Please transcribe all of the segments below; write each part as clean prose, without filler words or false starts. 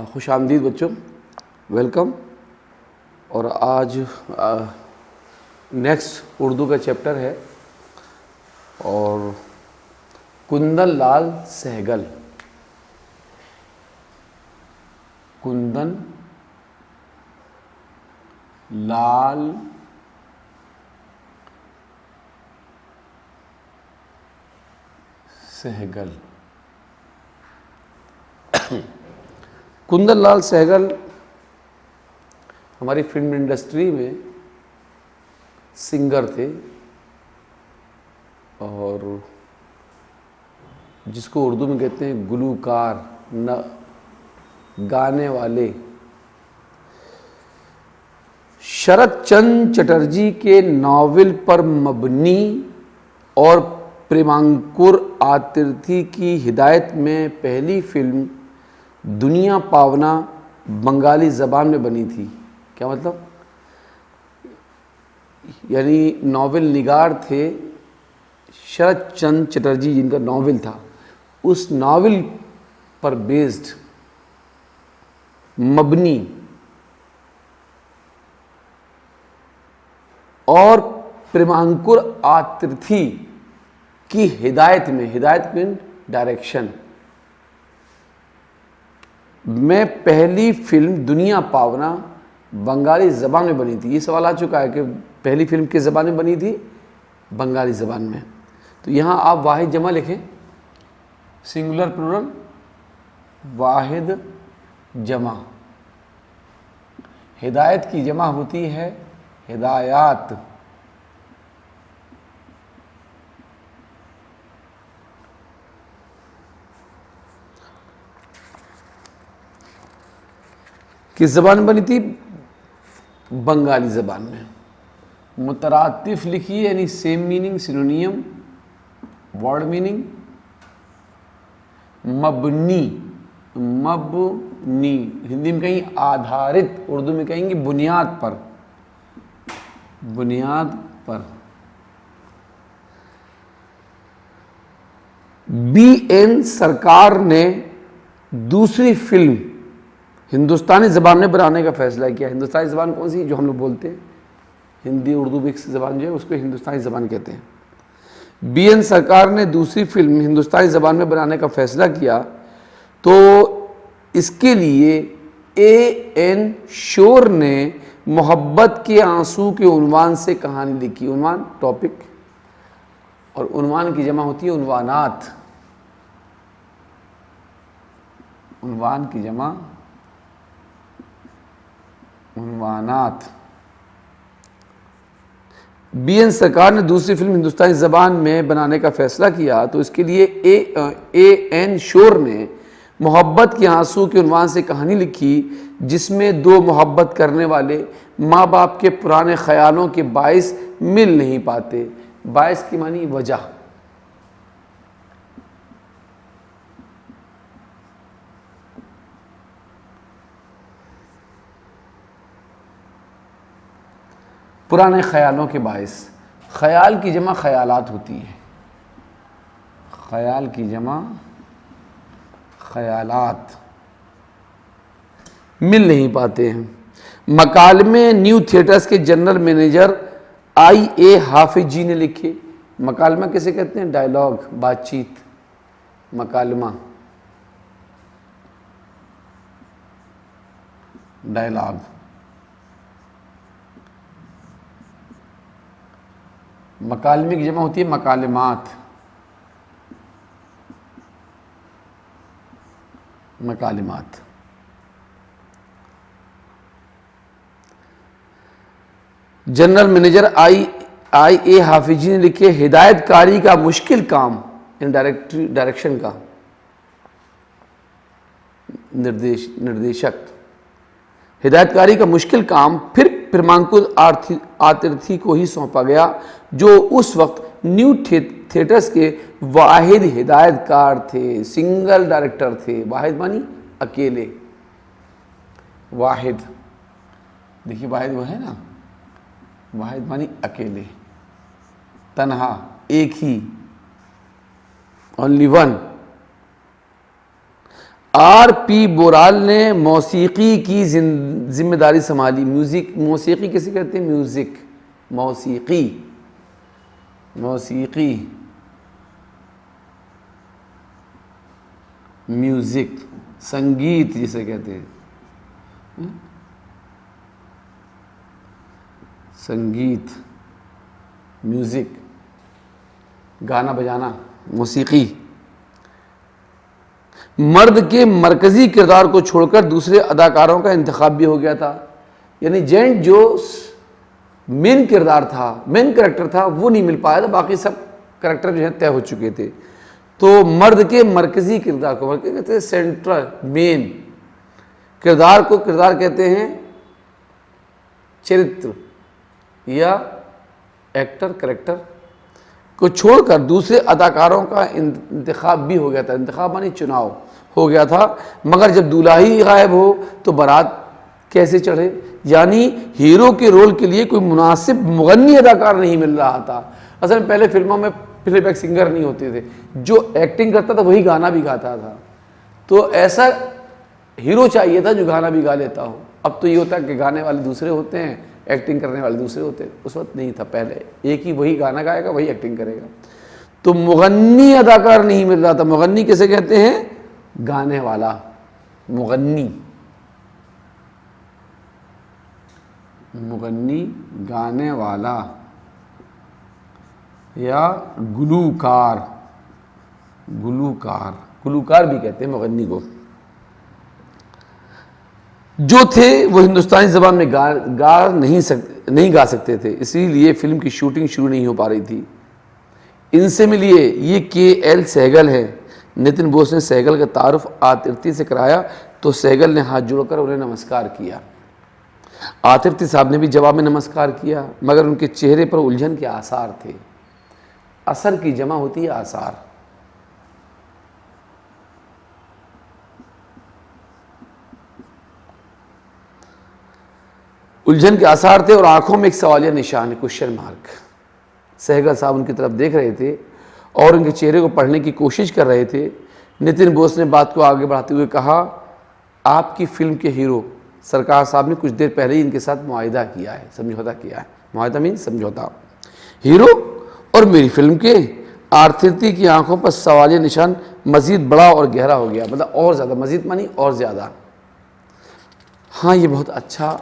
خوش آمدید بچوں، ویلکم۔ اور آج نیکسٹ اردو کا چیپٹر ہے اور کندن لال سہگل۔ کندن لال سہگل۔ کندن لال سہگل ہماری فلم انڈسٹری میں سنگر تھے اور جس کو اردو میں کہتے ہیں گلوکار، گانے والے۔ شرت چند چٹرجی کے ناول پر مبنی اور پریمانکر آترتھی کی ہدایت میں پہلی فلم دنیا پاونا بنگالی زبان میں بنی تھی۔ کیا مطلب؟ یعنی ناول نگار تھے شرت چند چٹرجی، جن کا ناول تھا، اس ناول پر بیسڈ مبنی اور پریمانکر آترتھی کی ہدایت میں ڈائریکشن میں پہلی فلم دنیا پاونا بنگالی زبان میں بنی تھی۔ یہ سوال آ چکا ہے کہ پہلی فلم کس زبان میں بنی تھی؟ بنگالی زبان میں۔ تو یہاں آپ واحد جمع لکھیں، سنگولر پلورل، واحد جمع۔ ہدایت کی جمع ہوتی ہے ہدایات۔ کس زبان میں بنی تھی؟ بنگالی زبان میں۔ مترادف لکھیے، یعنی same meaning, synonym, word meaning. مبنی، مبنی ہندی میں کہیں آدھارت، اردو میں کہیں گے بنیاد پر، بنیاد پر۔ بی این سرکار نے دوسری فلم ہندوستانی زبان میں بنانے کا فیصلہ کیا۔ ہندوستانی زبان کون سی؟ جو ہم لوگ بولتے ہیں ہندی، اردو مکس زبان جو ہے اس کو ہندوستانی زبان کہتے ہیں۔ بی این سرکار نے دوسری فلم ہندوستانی زبان میں بنانے کا فیصلہ کیا تو اس کے لیے اے این شور نے محبت کے آنسو کے عنوان سے کہانی لکھی۔ عنوان ٹاپک، اور عنوان کی جمع ہوتی ہے عنوانات۔ عنوان کی جمع عنوانات۔ بی این سرکار نے دوسری فلم ہندوستانی زبان میں بنانے کا فیصلہ کیا تو اس کے لیے اے این شور نے محبت کے آنسو کے عنوان سے کہانی لکھی، جس میں دو محبت کرنے والے ماں باپ کے پرانے خیالوں کے باعث مل نہیں پاتے۔ باعث کی معنی وجہ۔ پرانے خیالوں کے باعث۔ خیال کی جمع خیالات ہوتی ہے۔ خیال کی جمع خیالات۔ مل نہیں پاتے ہیں۔ مکالمے نیو تھیٹرز کے جنرل مینیجر آئی اے حافظ جی نے لکھے۔ مکالمہ کسے کہتے ہیں؟ ڈائلاگ، بات چیت، مکالمہ، ڈائلاگ۔ مکالمے کی جمع ہوتی ہے مکالمات، مکالمات۔ جنرل مینیجر آئی اے حافظ جی نے لکھے، ہدایت کاری کا مشکل کام، ڈائریکشن کا، نردیشک۔ ہدایت کاری کا مشکل کام پھر پریمانکر آترتھی کو ہی سونپا گیا، جو اس وقت نیو تھیٹرز کے واحد ہدایت کار تھے، سنگل ڈائریکٹر تھے۔ واحد مانی اکیلے، واحد، دیکھیے واحد وہ ہے نا، واحد مانی اکیلے، تنہا، ایک ہی، only one۔ آر پی بورال نے موسیقی کی ذمہ داری سنبھالی. موسیقی کیسے کہتے ہیں؟ میوزک، موسیقی، میوزک، سنگیت جسے کہتے ہیں، سنگیت، میوزک، گانا بجانا، موسیقی. مرد کے مرکزی کردار کو چھوڑ کر دوسرے اداکاروں کا انتخاب بھی ہو گیا تھا. یعنی جینٹ جو مین کردار تھا، مین کریکٹر تھا، وہ نہیں مل پایا تھا، باقی سب کریکٹر جو ہیں طے ہو چکے تھے. تو مرد کے مرکزی کردار کو کہتے ہیں سینٹرل، مین کردار کو کردار کہتے ہیں، چرتر یا ایکٹر، کریکٹر کو چھوڑ کر دوسرے اداکاروں کا انتخاب بھی ہو گیا تھا. انتخاب مانی چناؤ ہو گیا تھا. مگر جب دولہا ہی غائب ہو تو بارات کیسے چڑھے؟ یعنی ہیرو کے رول کے لیے کوئی مناسب مغنی اداکار نہیں مل رہا تھا. اصل میں پہلے فلموں میں پلے بیک سنگر نہیں ہوتے تھے، جو ایکٹنگ کرتا تھا وہی گانا بھی گاتا تھا. تو ایسا ہیرو چاہیے تھا جو گانا بھی گا لیتا ہو. اب تو یہ ہوتا ہے کہ گانے والے دوسرے ہوتے ہیں، ایکٹنگ کرنے والے دوسرے ہوتے ہیں. اس وقت نہیں تھا، پہلے ایک ہی وہی گانا گائے گا، وہی ایکٹنگ کرے گا. تو مغنی اداکار نہیں مل رہا تھا. مغنی کیسے کہتے ہیں؟ گانے والا، مغنی، گانے والا یا گلوکار بھی کہتے ہیں مغنی کو. جو تھے وہ ہندوستانی زبان میں نہیں گا سکتے تھے، اسی لیے فلم کی شوٹنگ شروع نہیں ہو پا رہی تھی. ان سے ملیے، یہ کے ایل سہگل ہے. نتن بوس نے سہگل کا تعارف آترتی سے کرایا تو سہگل نے ہاتھ جوڑ کر انہیں نمسکار کیا. آترتی صاحب نے بھی جواب میں نمسکار کیا، مگر ان کے چہرے پر الجھن کے آثار تھے. اثر کی جمع ہوتی ہے آثار. الجھن کے آثار تھے اور آنکھوں میں ایک سوالیہ نشان ہے، کوشچن مارک. سہگل صاحب ان کی طرف دیکھ رہے تھے اور ان کے چہرے کو پڑھنے کی کوشش کر رہے تھے. نتن بوس نے بات کو آگے بڑھاتے ہوئے کہا، آپ کی فلم کے ہیرو سرکار صاحب نے کچھ دیر پہلے ہی ان کے ساتھ معاہدہ کیا ہے، سمجھوتا کیا ہے. معاہدہ مین سمجھوتا. ہیرو اور میری فلم کے. آرتھرتی کی آنکھوں پر سوالیہ نشان مزید بڑا اور گہرا ہو گیا. مطلب اور زیادہ، مزید مانی اور زیادہ. ہاں یہ بہت اچھا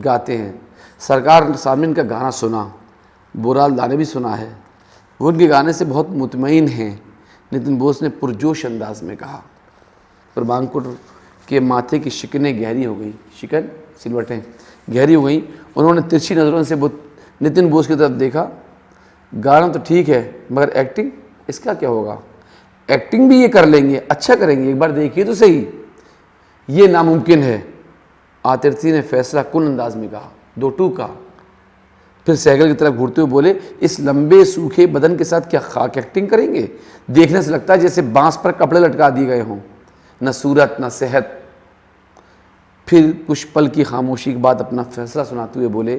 گاتے ہیں. سرکار صاحب نے ان کا گانا سنا، بورال دا نے بھی سنا ہے، وہ ان کے گانے سے بہت مطمئن ہیں. نتن بوس نے پرجوش انداز میں کہا. پربانکر کے ماتھے کی شکنیں گہری ہو گئیں، شکن سلوٹیں گہری ہو گئیں. انہوں نے ترچھی نظروں سے نتن بوس کی طرف دیکھا. گانا تو ٹھیک ہے مگر ایکٹنگ، اس کا کیا ہوگا؟ ایکٹنگ بھی یہ کر لیں گے، اچھا کریں گے، ایک بار دیکھیے تو صحیح. یہ ناممکن ہے، آترتی نے فیصلہ کن انداز میں کہا. دو ٹوکا. پھر سہگل کی طرف گھورتے ہوئے بولے، اس لمبے سوکھے بدن کے ساتھ کیا خاک ایکٹنگ کریں گے؟ دیکھنے سے لگتا ہے جیسے بانس پر کپڑے لٹکا دیے گئے ہوں، نہ صورت نہ صحت. پھر کچھ پل کی خاموشی کے بعد اپنا فیصلہ سناتے ہوئے بولے،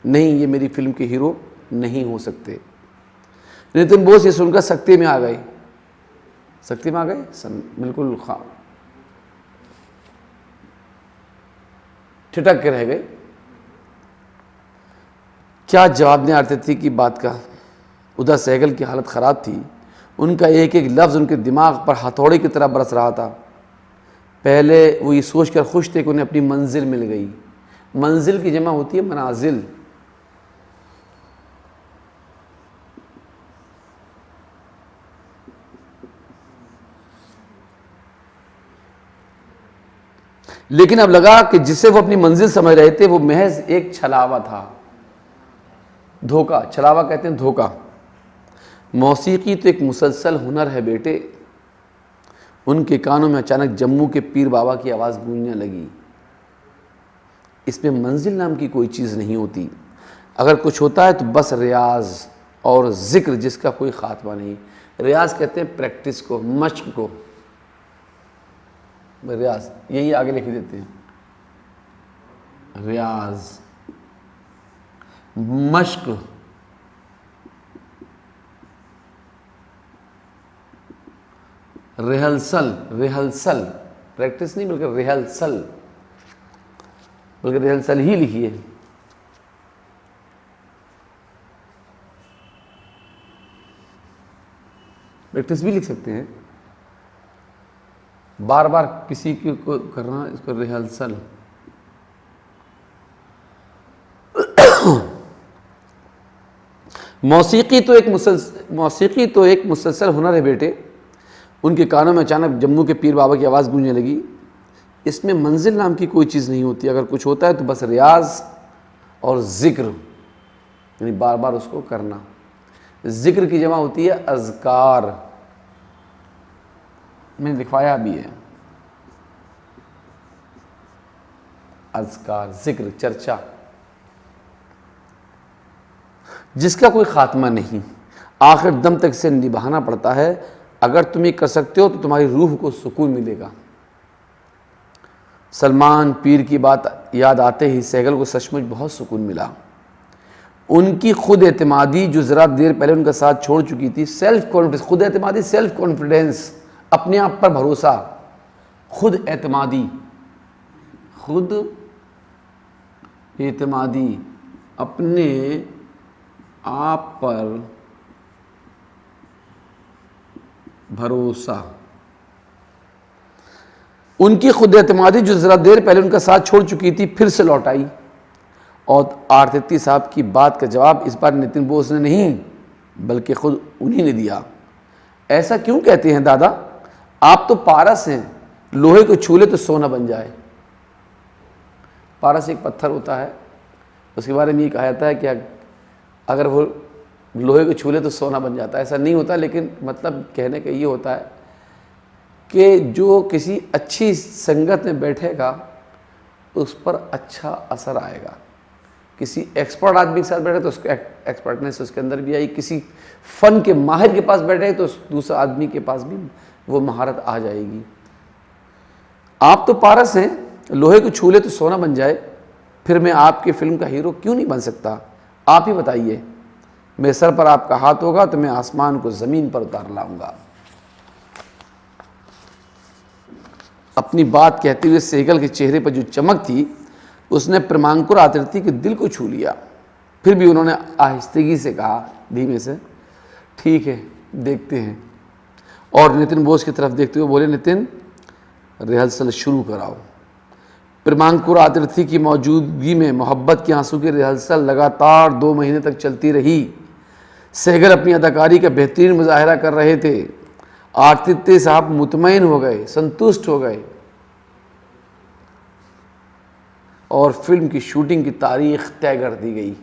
نہیں، یہ میری فلم کے ہیرو نہیں ہو سکتے. نتن بوس یہ سن کر سکتے میں آ گئے. بالکل ٹھٹک کے رہ گئے. کیا جواب دیں آرتھرتی کی بات کا؟ ادھر سہگل کی حالت خراب تھی. ان کا ایک ایک لفظ ان کے دماغ پر ہتھوڑے کی طرح برس رہا تھا. پہلے وہ یہ سوچ کر خوش تھے کہ انہیں اپنی منزل مل گئی. منزل کی جمع ہوتی ہے منازل. لیکن اب لگا کہ جسے وہ اپنی منزل سمجھ رہے تھے وہ محض ایک چھلاوا تھا، دھوکہ. چھلاوا کہتے ہیں دھوکہ. موسیقی تو ایک مسلسل ہنر ہے بیٹے. ان کے کانوں میں اچانک جموں کے پیر بابا کی آواز گونجنے لگی. اس میں منزل نام کی کوئی چیز نہیں ہوتی. اگر کچھ ہوتا ہے تو بس ریاض اور ذکر جس کا کوئی خاتمہ نہیں. ریاض کہتے ہیں پریکٹس کو، مشق کو. ریاض یہی آگے لکھ دیتے ہیں. ریاض، مشق، ریہرسل پریکٹس نہیں بلکہ ریہرسل، بلکہ ریہرسل ہی لکھیے. پریکٹس بھی لکھ سکتے ہیں، بار بار کسی کو کرنا، اس کو ریہرسل. موسیقی تو ایک مسلسل ہنر ہے بیٹے. ان کے کانوں میں اچانک جموں کے پیر بابا کی آواز گونجنے لگی. اس میں منزل نام کی کوئی چیز نہیں ہوتی، اگر کچھ ہوتا ہے تو بس ریاض اور ذکر، یعنی بار بار اس کو کرنا. ذکر کی جمع ہوتی ہے اذکار، میں نے لکھوایا بھی ہے. اذکار، ذکر، چرچا، جس کا کوئی خاتمہ نہیں، آخر دم تک سے نبھانا پڑتا ہے. اگر تم یہ کر سکتے ہو تو تمہاری روح کو سکون ملے گا. سلمان پیر کی بات یاد آتے ہی سہگل کو سچ مچ بہت سکون ملا. ان کی خود اعتمادی جو ذرا دیر پہلے ان کا ساتھ چھوڑ چکی تھی، سیلف کانفیڈنس، خود اعتمادی، سیلف کانفیڈنس، اپنے آپ پر بھروسہ، خود اعتمادی، خود اعتمادی، اپنے آپ پر بھروسہ. ان کی خود اعتمادی جو ذرا دیر پہلے ان کا ساتھ چھوڑ چکی تھی پھر سے لوٹ آئی. اور آرتیتی صاحب کی بات کا جواب اس بار نتن بوس نے نہیں بلکہ خود انہی نے دیا. ایسا کیوں کہتے ہیں دادا؟ آپ تو پارس ہیں، لوہے کو چھو لے تو سونا بن جائے. پارس ایک پتھر ہوتا ہے، اس کے بارے میں یہ کہا جاتا ہے کہ اگر وہ لوہے کو چھو لے تو سونا بن جاتا ہے. ایسا نہیں ہوتا، لیکن مطلب کہنے کا یہ ہوتا ہے کہ جو کسی اچھی سنگت میں بیٹھے گا اس پر اچھا اثر آئے گا. کسی ایکسپرٹ آدمی کے ساتھ بیٹھے تو اس کو ایکسپرٹنیس اس کے اندر بھی آئی. کسی فن کے ماہر کے پاس بیٹھے تو دوسرا آدمی کے پاس بھی وہ مہارت آ جائے گی. آپ تو پارس ہیں، لوہے کو چھو لے تو سونا بن جائے. پھر میں آپ کی فلم کا ہیرو کیوں نہیں بن سکتا؟ آپ ہی بتائیے. میرے سر پر آپ کا ہاتھ ہوگا تو میں آسمان کو زمین پر اتار لاؤں گا. اپنی بات کہتے ہوئے سہگل کے چہرے پر جو چمک تھی اس نے پرمانکر آترتی کے دل کو چھو لیا. پھر بھی انہوں نے آہستگی سے کہا، دھیمے سے، ٹھیک ہے دیکھتے ہیں. اور نتن بوس کی طرف دیکھتے ہوئے بولے، نتن ریہرسل شروع کراؤ. پرمانکر آترتھی کی موجودگی میں محبت کے آنسو کی ریہرسل لگاتار 2 مہینے تک چلتی رہی. سہگل اپنی اداکاری کا بہترین مظاہرہ کر رہے تھے. آترتی صاحب مطمئن ہو گئے، سنتشٹ ہو گئے، اور فلم کی شوٹنگ کی تاریخ طے کر دی گئی.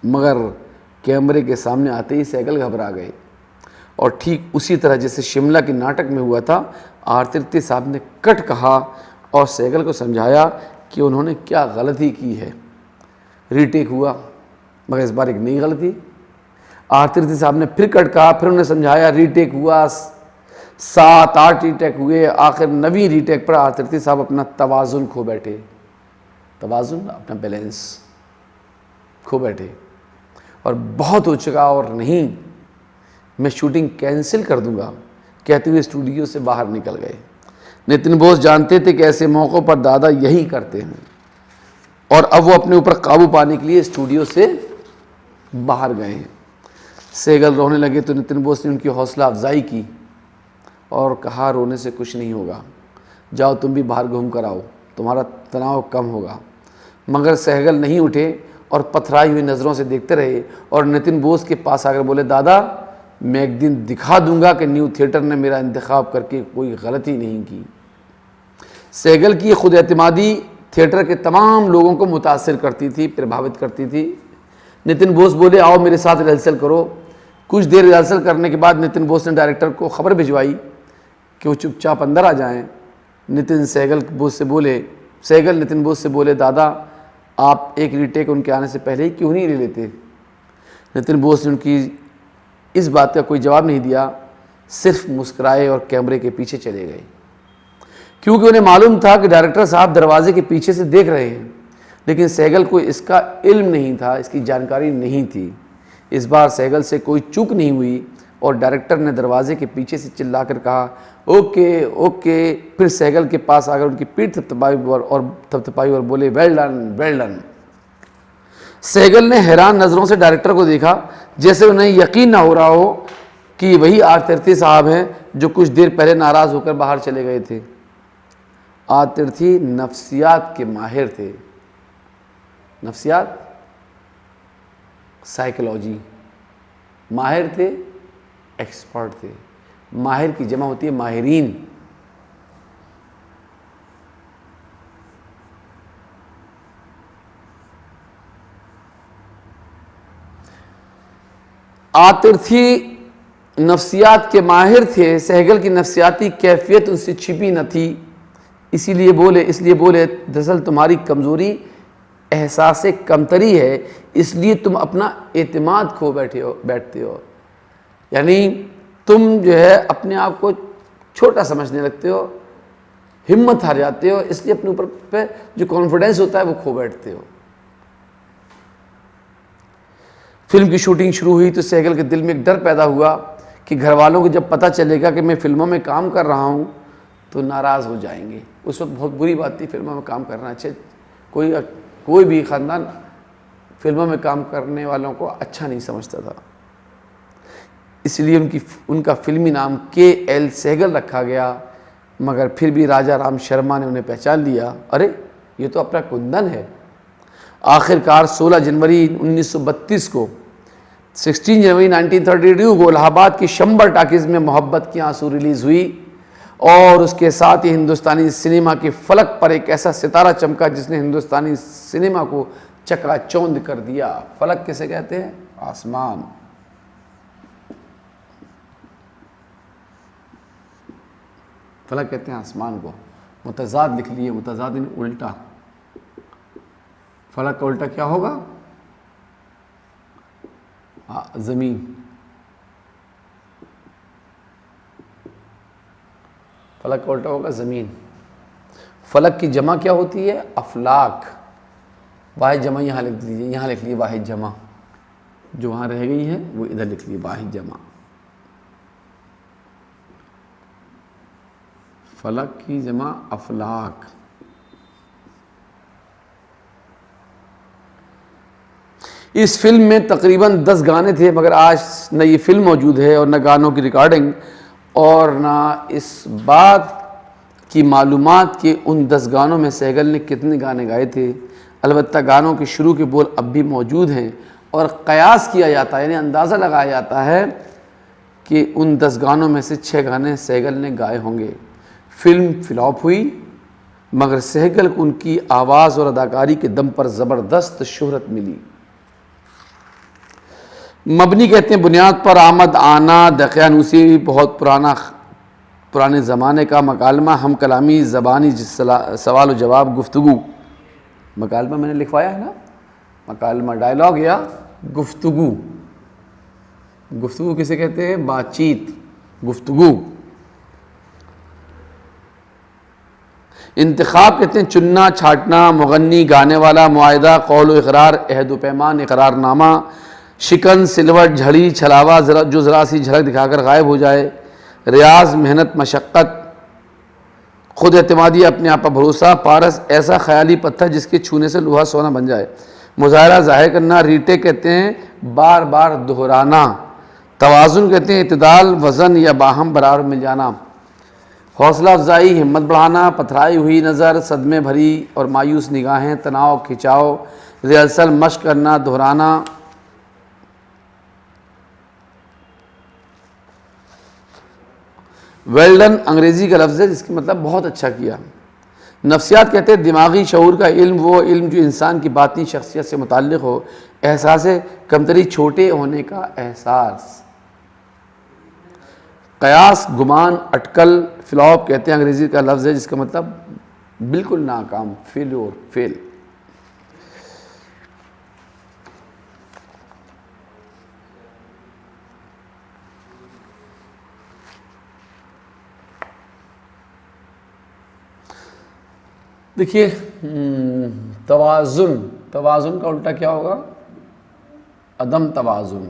مگر کیمرے کے سامنے آتے ہی سہگل گھبرا گئے، اور ٹھیک اسی طرح جیسے شملہ کے ناٹک میں ہوا تھا، آرتیتی صاحب نے کٹ کہا اور سہگل کو سمجھایا کہ انہوں نے کیا غلطی کی ہے. ری ٹیک ہوا، مگر اس بار ایک نئی غلطی. آرتیتی صاحب نے پھر کٹ کہا، پھر انہوں نے سمجھایا. ری ٹیک ہوا، 7-8 ری ٹیک ہوئے. آخر 9ویں ری ٹیک پر آرتیتی صاحب اپنا توازن کھو بیٹھے. توازن، اپنا بیلنس کھو بیٹھے، اور بہت ہو چکا اور نہیں، میں شوٹنگ کینسل کر دوں گا کہتے ہوئے اسٹوڈیو سے باہر نکل گئے. نتن بوس جانتے تھے کہ ایسے موقعوں پر دادا یہی کرتے ہیں، اور اب وہ اپنے اوپر قابو پانے کے لیے اسٹوڈیو سے باہر گئے ہیں. سہگل رونے لگے تو نتن بوس نے ان کی حوصلہ افزائی کی اور کہا، رونے سے کچھ نہیں ہوگا، جاؤ تم بھی باہر گھوم کر آؤ، تمہارا تناؤ کم ہوگا. مگر سہگل نہیں اٹھے اور پتھرائی ہوئی نظروں سے دیکھتے رہے، اور نتن بوس کے پاس آ کر بولے، دادا میں ایک دن دکھا دوں گا کہ نیو تھیٹر نے میرا انتخاب کر کے کوئی غلطی نہیں کی. سہگل کی خود اعتمادی تھیٹر کے تمام لوگوں کو متاثر کرتی تھی، پربھاوت کرتی تھی. نتن بوس بولے، آؤ میرے ساتھ ریہرسل کرو. کچھ دیر ریہرسل کرنے کے بعد نتن بوس نے ڈائریکٹر کو خبر بھجوائی کہ وہ چپ چاپ اندر آ جائیں. سہگل نتن بوس سے بولے، دادا آپ ایک ری ٹیک ان کے آنے سے پہلے ہی کیوں نہیں لے لیتے؟ نتن بوس نے ان کی اس بات کا کوئی جواب نہیں دیا، صرف مسکرائے اور کیمرے کے پیچھے چلے گئے، کیونکہ انہیں معلوم تھا کہ ڈائریکٹر صاحب دروازے کے پیچھے سے دیکھ رہے ہیں. لیکن سہگل کو اس کا علم نہیں تھا، اس کی جانکاری نہیں تھی. اس بار سہگل سے کوئی چوک نہیں ہوئی اور ڈائریکٹر نے دروازے کے پیچھے سے چلا کر کہا اوکے اوکے. پھر سہگل کے پاس آ کر ان کی پیٹھ تھپتھپائی اور بولے well done well done. Sehgal نے حیران نظروں سے ڈائریکٹر کو دیکھا جیسے انہیں یقین نہ ہو رہا ہو کہ یہ وہی آرترتھی صاحب ہیں جو کچھ دیر پہلے ناراض ہو کر باہر چلے گئے تھے. آرترتھی نفسیات کے ماہر تھے. نفسیات سائیکولوجی ماہر تھے, ایکسپرٹ تھے. ماہر کی جمع ہوتی ہے ماہرین. آرترتھی نفسیات کے ماہر تھے. سہگل کی نفسیاتی کیفیت ان سے چھپی نہ تھی. اس لیے بولے دراصل تمہاری کمزوری احساس کمتری ہے, اس لیے تم اپنا اعتماد کھو بیٹھتے ہو. یعنی تم جو ہے اپنے آپ کو چھوٹا سمجھنے لگتے ہو, ہمت ہار جاتے ہو, اس لیے اپنے اوپر پہ جو کانفیڈنس ہوتا ہے وہ کھو بیٹھتے ہو. فلم کی شوٹنگ شروع ہوئی تو سہگل کے دل میں ایک ڈر پیدا ہوا کہ گھر والوں کو جب پتہ چلے گا کہ میں فلموں میں کام کر رہا ہوں تو ناراض ہو جائیں گے. اس وقت بہت بری بات تھی فلموں میں کام کرنا. اچھے کوئی بھی خاندان فلموں میں کام کرنے والوں کو اچھا نہیں سمجھتا تھا. اس لیے ان کا فلمی نام KL سہگل رکھا گیا. مگر پھر بھی راجا رام شرما نے انہیں پہچان لیا. ارے یہ تو اپنا کندن ہے. آخرکار 16 جنوری 1932 کو 16 جنوری 1932 کو الہ آباد کی شمبر ٹاکیز میں محبت کی آنسو ریلیز ہوئی اور اس کے ساتھ ہی ہندوستانی سنیما کے فلک پر ایک ایسا ستارہ چمکا جس نے ہندوستانی سنیما کو چکا چوند کر دیا. فلک کیسے کہتے ہیں؟ آسمان. فلک کہتے ہیں آسمان کو. متضاد لکھ لیے, متضاد یعنی الٹا. فلک کا الٹا کیا ہوگا؟ زمین. فلک کا الٹا ہوگا زمین. فلک کی جمع کیا ہوتی ہے؟ افلاک. واحد جمع یہاں لکھ لیجیے, یہاں لکھ لیجیے واحد جمع, جو وہاں رہ گئی ہے وہ ادھر لکھ لیجیے واحد جمع. فلک کی جمع افلاک. اس فلم میں تقریباً 10 گانے تھے, مگر آج نہ یہ فلم موجود ہے اور نہ گانوں کی ریکارڈنگ اور نہ اس بات کی معلومات کہ ان 10 گانوں میں سہگل نے کتنے گانے گائے تھے. البتہ گانوں کے شروع کے بول اب بھی موجود ہیں اور قیاس کیا جاتا ہے, یعنی اندازہ لگایا جاتا ہے کہ ان 10 گانوں میں سے 6 گانے سہگل نے گائے ہوں گے. فلم فلاپ ہوئی مگر سہگل کو ان کی آواز اور اداکاری کے دم پر زبردست شہرت ملی. مبنی کہتے ہیں بنیاد پر. آمد آنا دقیانوسی بہت پرانے زمانے کا مکالمہ, ہم کلامی زبانی سوال و جواب گفتگو. مکالمہ میں نے لکھوایا ہے نا, مکالمہ ڈائلاگ یا گفتگو. گفتگو کسے کہتے ہیں؟ بات چیت, گفتگو. انتخاب کہتے ہیں چننا چھاٹنا. مغنی گانے والا. معاہدہ قول و اقرار, عہد و پیمان, اقرار نامہ. شکن سلوٹ جھڑی چھلاوا جو ذرا سی جھلک دکھا کر غائب ہو جائے. ریاض محنت مشقت. خود اعتمادی اپنے آپ پر بھروسہ. پارس ایسا خیالی پتھر جس کے چھونے سے لوہا سونا بن جائے. مظاہرہ ظاہر کرنا. ریٹے کہتے ہیں بار بار دہرانا. توازن کہتے ہیں اعتدال, وزن یا باہم برابر مل جانا. حوصلہ افزائی, ہمت بڑھانا. پتھرائی ہوئی نظر, صدمے بھری اور مایوس نگاہیں. تناؤ کھچاؤ. ریہرسل مشق کرنا, دہرانا. ویل ڈن انگریزی کا لفظ ہے جس کا مطلب بہت اچھا کیا. نفسیات کہتے ہیں دماغی شعور کا علم, وہ علم جو انسان کی باطنی شخصیت سے متعلق ہو. احساس کمتری, چھوٹے ہونے کا احساس. قیاس گمان اٹکل. فلاپ کہتے ہیں انگریزی کا لفظ ہے جس کا مطلب بالکل ناکام, فیلور, فیل. دیکھیے توازن, توازن کا الٹا کیا ہوگا؟ عدم توازن.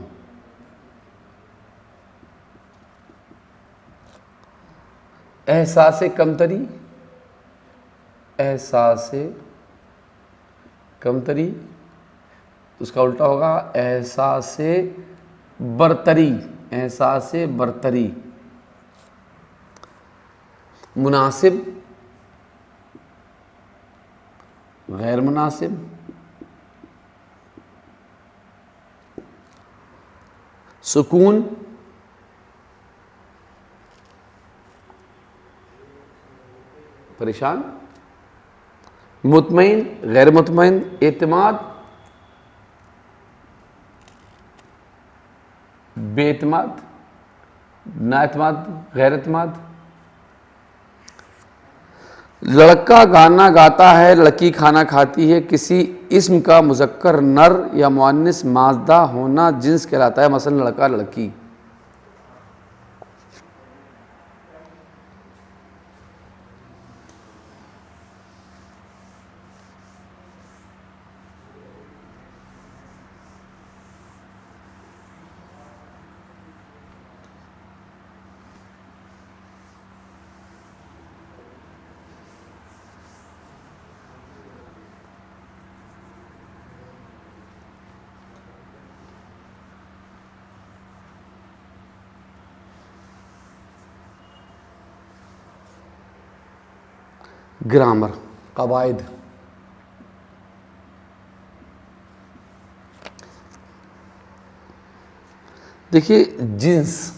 احساس کمتری، احساس کمتری، اس کا الٹا ہوگا احساس برتری، احساس برتری۔ مناسب، غیر مناسب، سکون، پریشان، مطمئن، غیر مطمئن، اعتماد، بے اعتماد، نا اعتماد، غیر اعتماد۔ لڑکا گانا گاتا ہے، لڑکی کھانا کھاتی ہے، کسی اسم کا مذکر نر یا مؤنث مازدہ ہونا جنس کہلاتا ہے، مثلا لڑکا، لڑکی۔ گرامر، قواعد۔ دیکھیے جنس،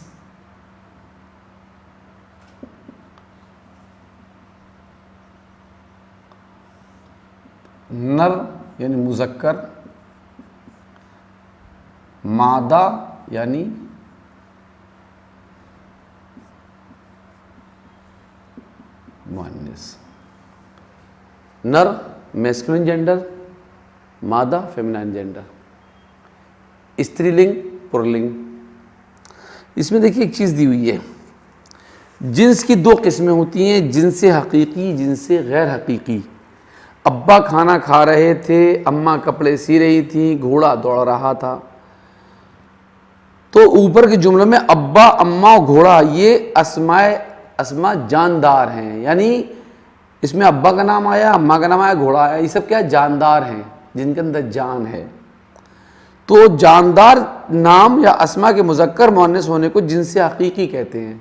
نر یعنی مذکر، مادہ یعنی مؤنث، نر میسکولین جینڈر، مادہ فیمینائن جینڈر، استری لنگ، پرلنگ۔ اس میں دیکھیے ایک چیز دی ہوئی ہے، جنس کی دو قسمیں ہوتی ہیں، جنس حقیقی، جنس غیر حقیقی۔ ابا کھانا کھا رہے تھے، اماں کپڑے سی رہی تھیں، گھوڑا دوڑ رہا تھا۔ تو اوپر کے جملے میں ابا، اماں، گھوڑا یہ اسماء جاندار ہیں، یعنی اس میں ابا کا نام آیا، اماں کا نام آیا، گھوڑا آیا، یہ سب کیا جاندار ہیں جن کے اندر جان ہے۔ تو جاندار نام یا اسماء کے مذکر مؤنث ہونے کو جنس حقیقی کہتے ہیں۔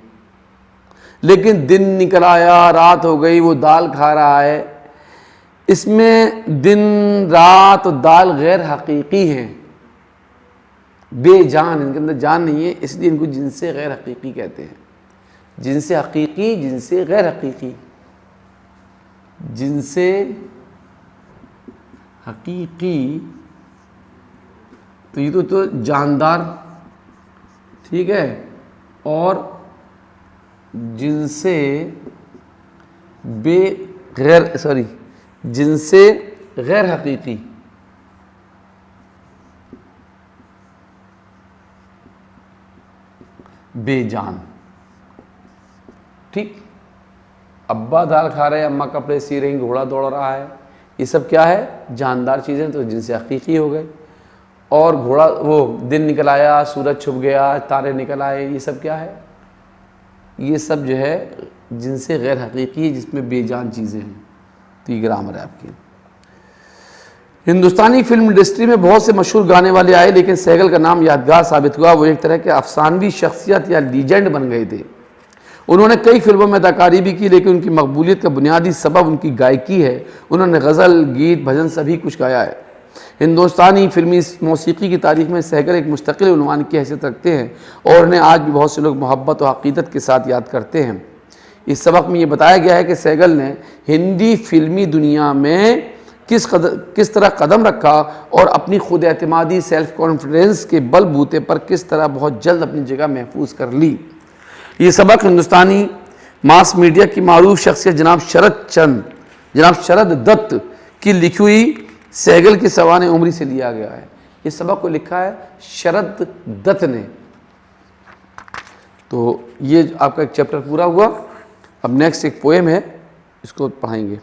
لیکن دن نکل آیا، رات ہو گئی، وہ دال کھا رہا ہے، اس میں دن، رات، دال غیر حقیقی ہیں، بے جان، ان کے اندر جان نہیں ہے، اس لیے ان کو جنس غیر حقیقی کہتے ہیں۔ جنس حقیقی، جنس غیر حقیقی۔ جنس حقیقی تو یہ تو جاندار، ٹھیک ہے، اور جنس جنس غیر حقیقی بے جان، ٹھیک۔ ابا دال کھا رہے ہیں، اماں کپڑے سی رہی، گھوڑا دوڑ رہا ہے، یہ سب کیا ہے؟ جاندار چیزیں، تو جنس حقیقی ہو گئے۔ اور گھوڑا، وہ دن نکل آیا، سورج چھپ گیا، تارے نکل آئے، یہ سب کیا ہے؟ یہ سب جو ہے جنس غیر حقیقی ہے، جس میں بے جان چیزیں ہیں۔ تو یہ گرامر ہے آپ کی۔ ہندوستانی فلم انڈسٹری میں بہت سے مشہور گانے والے آئے، لیکن سہگل کا نام یادگار ثابت ہوا۔ وہ ایک طرح کے افسانوی شخصیت یا لیجنڈ بن گئے تھے۔ انہوں نے کئی فلموں میں اداکاری بھی کی، لیکن ان کی مقبولیت کا بنیادی سبب ان کی گائکی ہے۔ انہوں نے غزل، گیت، بھجن سبھی کچھ گایا ہے۔ ہندوستانی فلمی موسیقی کی تاریخ میں سہگل ایک مستقل عنوان کی حیثیت رکھتے ہیں، اور انہیں آج بھی بہت سے لوگ محبت و عقیدت کے ساتھ یاد کرتے ہیں۔ اس سبق میں یہ بتایا گیا ہے کہ سہگل نے ہندی فلمی دنیا میں کس طرح قدم رکھا اور اپنی خود اعتمادی، سیلف کانفیڈنس کے بل بوتے پر کس طرح بہت جلد اپنی جگہ محفوظ کر لی۔ یہ سبق ہندوستانی ماس میڈیا کی معروف شخصیت جناب شرد دت کی لکھی ہوئی سہگل کی سوانح عمری سے لیا گیا ہے۔ یہ سبق کو لکھا ہے شرد دت نے۔ تو یہ آپ کا ایک چیپٹر پورا ہوا۔ اب نیکسٹ ایک پوئم ہے، اس کو پڑھائیں گے۔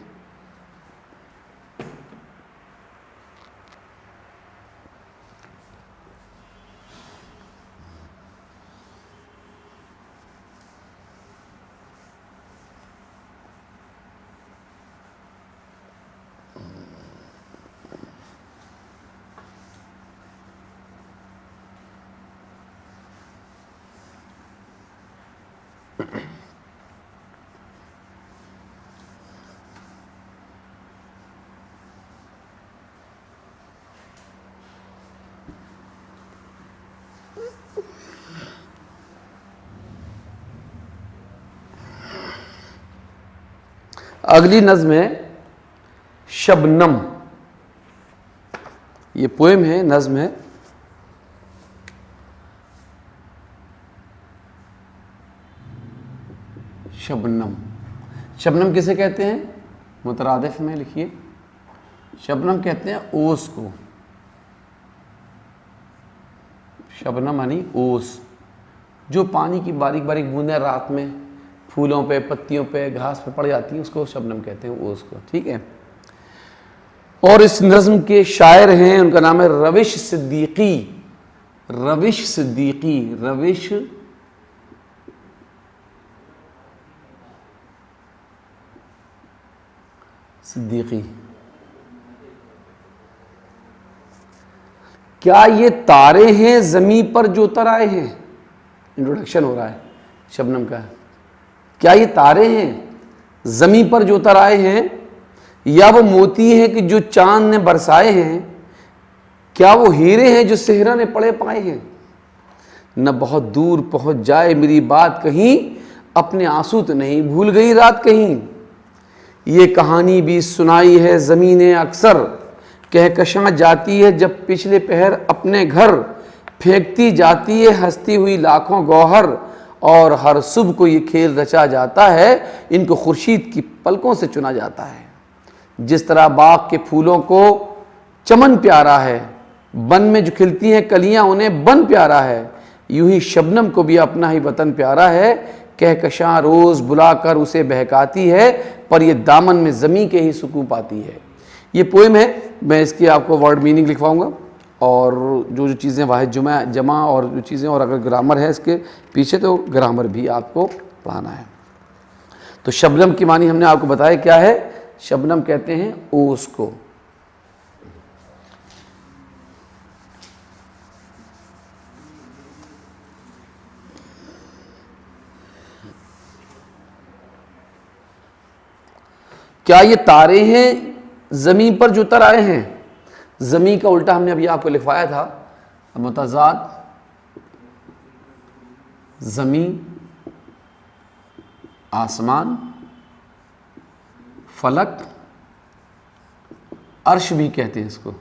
اگلی نظم ہے شبنم. یہ پوئم ہے, نظم ہے. شبنم. شبنم کسے کہتے ہیں؟ مترادف میں لکھیے. شبنم کہتے ہیں اوس کو. شبنم یعنی اوس, جو پانی کی باریک باریک بوندیں رات میں پھولوں پہ, پتیوں پہ, گھاس پہ پڑ جاتی ہیں, اس کو شبنم کہتے ہیں, اوس کو. ٹھیک ہے. اور اس نظم کے شاعر ہیں, ان کا نام ہے روش صدیقی. روش صدیقی. روش صدیقی. کیا یہ تارے ہیں زمین پر جو اتر آئے ہیں؟ انٹروڈکشن ہو رہا ہے شبنم کا. کیا یہ تارے ہیں زمین پر جو اتر آئے ہیں, یا وہ موتی ہیں کہ جو چاند نے برسائے ہیں؟ کیا وہ ہیرے ہیں جو صحرا نے پڑے پائے ہیں؟ نہ بہت دور پہنچ جائے میری بات کہیں, اپنے آنسو تو نہیں بھول گئی رات کہیں. یہ کہانی بھی سنائی ہے زمین اکثر, کہکشاں جاتی ہے جب پچھلے پہر اپنے گھر. پھینکتی جاتی ہے ہنستی ہوئی لاکھوں گوہر, اور ہر صبح کو یہ کھیل رچا جاتا ہے, ان کو خورشید کی پلکوں سے چنا جاتا ہے. جس طرح باغ کے پھولوں کو چمن پیارا ہے, بن میں جو کھلتی ہیں کلیاں انہیں بن پیارا ہے, یوں ہی شبنم کو بھی اپنا ہی وطن پیارا ہے. کہکشاں روز بلا کر اسے بہکاتی ہے, پر یہ دامن میں زمین کے ہی سکون پاتی ہے. یہ پوئم ہے, میں اس کی آپ کو ورڈ میننگ لکھواؤں گا, اور جو چیزیں واحد جمع اور جو چیزیں, اور اگر گرامر ہے اس کے پیچھے تو گرامر بھی آپ کو پڑھانا ہے. تو شبنم کی معنی ہم نے آپ کو بتایا کیا ہے. شبنم کہتے ہیں اوس کو. کیا یہ تارے ہیں زمین پر جو اتر آئے ہیں؟ زمین کا الٹا ہم نے ابھی آپ کو لکھوایا تھا, متضاد زمین, آسمان, فلک, عرش بھی کہتے ہیں اس کو.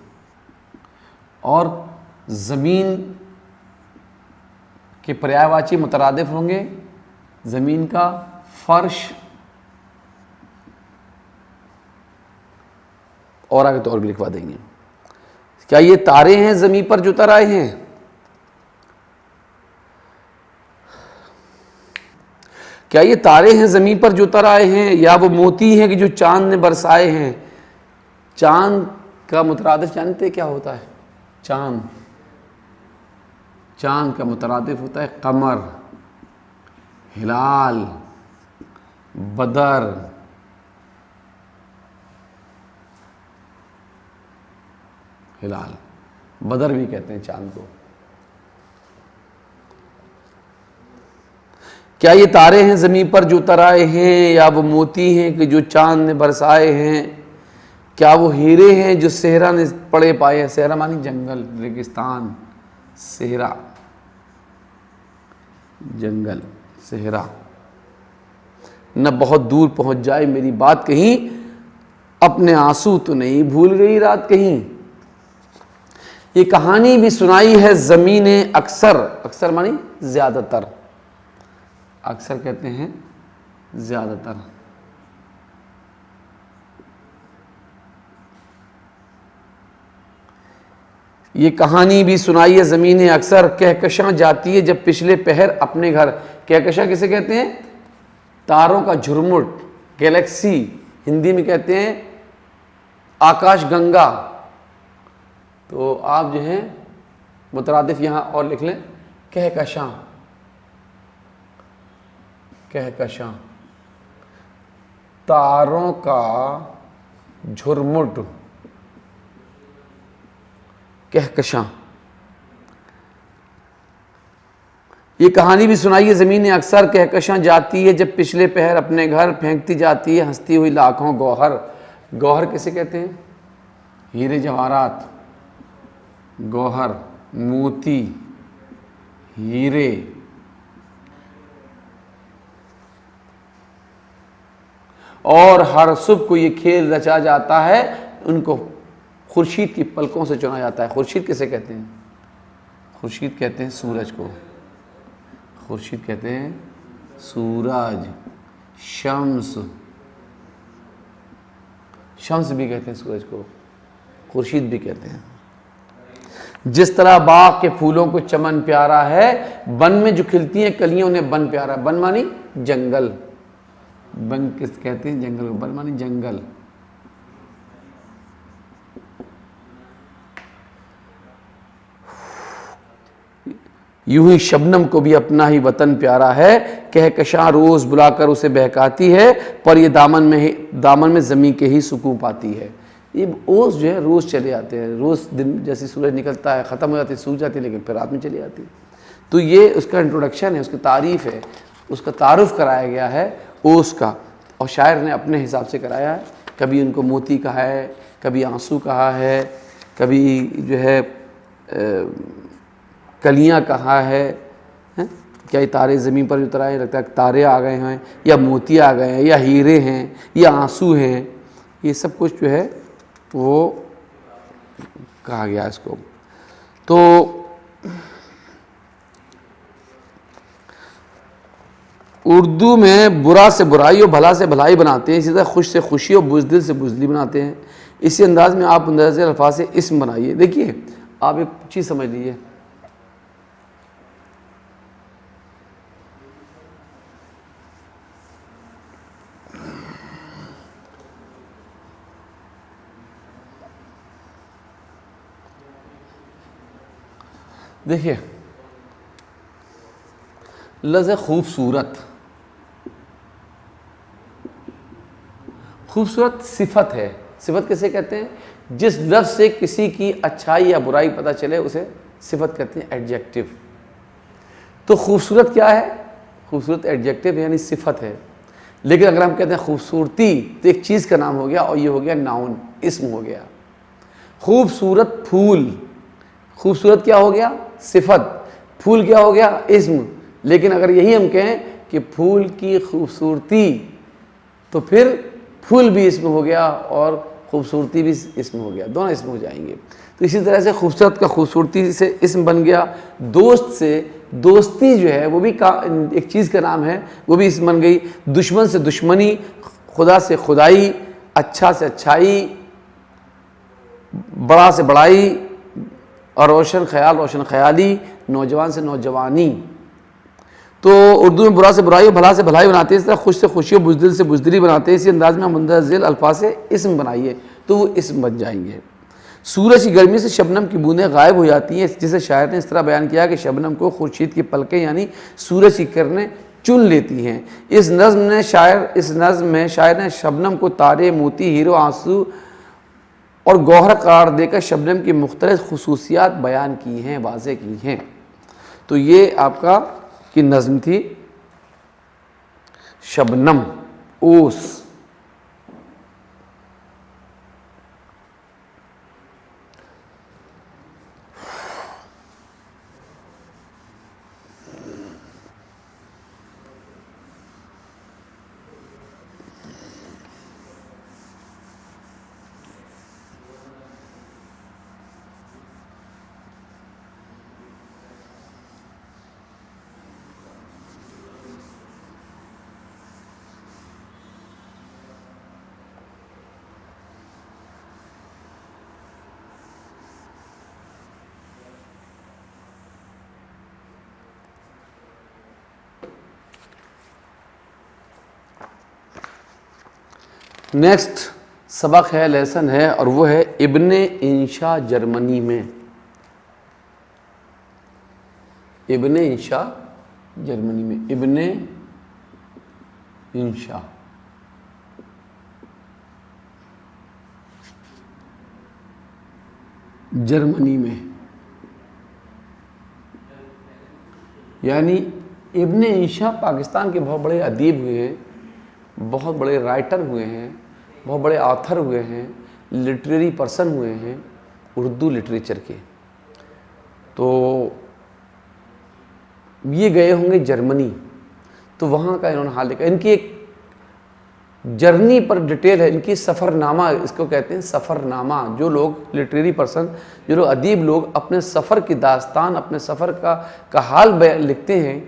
اور زمین کے پریائے واچی مترادف ہوں گے زمین کا فرش, اور آگے تو اور بھی لکھوا دیں گے. کیا یہ تارے ہیں زمین پر جو اتر آئے ہیں؟ کیا یہ تارے ہیں زمین پر جو اتر آئے ہیں, یا وہ موتی ہیں کہ جو چاند نے برسائے ہیں؟ چاند کا مترادف جانتے کیا ہوتا ہے؟ چاند. چاند کا مترادف ہوتا ہے قمر, ہلال, بدر. ہلال, بدر بھی کہتے ہیں چاند کو. کیا یہ تارے ہیں زمین پر جو اتر آئے ہیں, یا وہ موتی ہیں کہ جو چاند نے برسائے ہیں؟ کیا وہ ہیرے ہیں جو صحرا نے پڑے پائے ہیں؟ صحرا مانی جنگل, ریگستان, صحرا جنگل, صحرا. نہ بہت دور پہنچ جائے میری بات کہیں, اپنے آنسو تو نہیں بھول گئی رات کہیں. یہ کہانی بھی سنائی ہے زمین اکثر. اکثر مانی زیادہ تر, اکثر کہتے ہیں زیادہ تر. یہ کہانی بھی سنائی ہے زمین اکثر, کہکشاں جاتی ہے جب پچھلے پہر اپنے گھر. کہکشاں کسے کہتے ہیں؟ تاروں کا جھرمٹ, گیلیکسی. ہندی میں کہتے ہیں آکاش گنگا. تو آپ جو ہیں مترادف یہاں اور لکھ لیں, کہکشاں. کہکشاں, تاروں کا جھرمٹ, کہکشاں. یہ کہانی بھی سنائی ہے زمین اکثر کہکشاں جاتی ہے جب پچھلے پہر اپنے گھر پھینکتی جاتی ہے ہنستی ہوئی لاکھوں گوہر. گوہر کیسے کہتے ہیں؟ ہیرے جواہرات، گوہر، موتی، ہیرے. اور ہر صبح کو یہ کھیل رچا جاتا ہے، ان کو خورشید کی پلکوں سے چنا جاتا ہے. خورشید کیسے کہتے ہیں؟ خورشید کہتے ہیں سورج کو. خورشید کہتے ہیں سورج. شمس، شمس بھی کہتے ہیں سورج کو، خورشید بھی کہتے ہیں. جس طرح باغ کے پھولوں کو چمن پیارا ہے، بن میں جو کھلتی ہیں کلیاں انہیں بن پیارا ہے. بن مانی جنگل. بن کس کہتے ہیں؟ جنگل کو. بن مانی جنگل. یوں ہی شبنم کو بھی اپنا ہی وطن پیارا ہے، کہکشاں روز بلا کر اسے بہکاتی ہے، پر یہ دامن میں زمین کے ہی سکون پاتی ہے. یہ اوس جو ہے روز چلے آتے ہیں، روز دن جیسے سورج نکلتا ہے ختم ہو جاتی ہے، سوکھ جاتی ہے، لیکن پھر رات میں چلی آتی ہے. تو یہ اس کا انٹروڈکشن ہے، اس کی تعریف ہے، اس کا تعارف کرایا گیا ہے اوس کا. اور شاعر نے اپنے حساب سے کرایا ہے. کبھی ان کو موتی کہا ہے، کبھی آنسو کہا ہے، کبھی جو ہے کلیاں کہا ہے. کیا یہ تارے زمین پر اتر آئے؟ لگتا ہے تارے آ گئے ہیں، یا موتی آ گئے ہیں، یا ہیرے ہیں، یا آنسو ہیں. یہ سب کچھ جو ہے وہ کہا گیا اس کو. تو اردو میں برا سے برائی اور بھلا سے بھلائی بناتے ہیں، اسی طرح خوش سے خوشی اور بزدل سے بزدلی بناتے ہیں. اسی انداز میں آپ مندرجہ ذیل الفاظ سے اسم بنائیے. دیکھیے آپ ایک چیز سمجھ لیجیے، دیکھیے لفظ خوبصورت، خوبصورت صفت ہے. صفت کیسے کہتے ہیں؟ جس لفظ سے کسی کی اچھائی یا برائی پتہ چلے اسے صفت کہتے ہیں، ایڈجیکٹو. تو خوبصورت کیا ہے؟ خوبصورت ایڈجیکٹو یعنی صفت ہے. لیکن اگر ہم کہتے ہیں خوبصورتی تو ایک چیز کا نام ہو گیا، اور یہ ہو گیا ناؤن، اسم ہو گیا. خوبصورت پھول، خوبصورت کیا ہو گیا؟ صفت. پھول کیا ہو گیا؟ اسم. لیکن اگر یہی ہم کہیں کہ پھول کی خوبصورتی، تو پھر پھول بھی اسم ہو گیا اور خوبصورتی بھی اسم ہو گیا، دونوں اسم ہو جائیں گے. تو اسی طرح سے خوبصورت کا خوبصورتی سے اسم بن گیا. دوست سے دوستی جو ہے وہ بھی ایک چیز کا نام ہے، وہ بھی اسم بن گئی. دشمن سے دشمنی، خدا سے خدائی، اچھا سے اچھائی، بڑا سے بڑائی، اور روشن خیال روشن خیالی، نوجوان سے نوجوانی. تو اردو میں برا سے برائی اور بھلا سے بھلائی بناتے ہیں، اس طرح خوش سے خوشی اور بزدل سے بزدلی بناتے ہیں. اسی انداز میں ہم مندرجہ ذیل الفاظ سے اسم بنائیے تو وہ اسم بن جائیں گے. سورج کی گرمی سے شبنم کی بوندیں غائب ہو جاتی ہیں، جسے شاعر نے اس طرح بیان کیا کہ شبنم کو خورشید کی پلکیں یعنی سورج کی کرنیں چن لیتی ہیں. اس نظم میں شاعر نے شبنم کو تارے، موتی، ہیرو، آنسو اور گوہر قرار دے کر شبنم کی مختلف خصوصیات بیان کی ہیں، واضح کی ہیں. تو یہ آپ کی نظم تھی شبنم، اوس. نیکسٹ سبق ہے، لیسن ہے، اور وہ ہے ابن انشا جرمنی میں. ابن انشا جرمنی میں. ابن انشا جرمنی میں. یعنی ابن انشا پاکستان کے بہت بڑے ادیب ہوئے ہیں، بہت بڑے رائٹر ہوئے ہیں، بہت بڑے آتھر ہوئے ہیں، لٹریری پرسن ہوئے ہیں اردو لٹریچر کے. تو یہ گئے ہوں گے جرمنی، تو وہاں کا انہوں نے حال لکھا. ان کی ایک جرنی پر ڈیٹیل ہے، ان کی سفر نامہ اس کو کہتے ہیں، سفر نامہ. جو لوگ لٹریری پرسن، جو لوگ ادیب لوگ اپنے سفر کی داستان، اپنے سفر کا حال لکھتے ہیں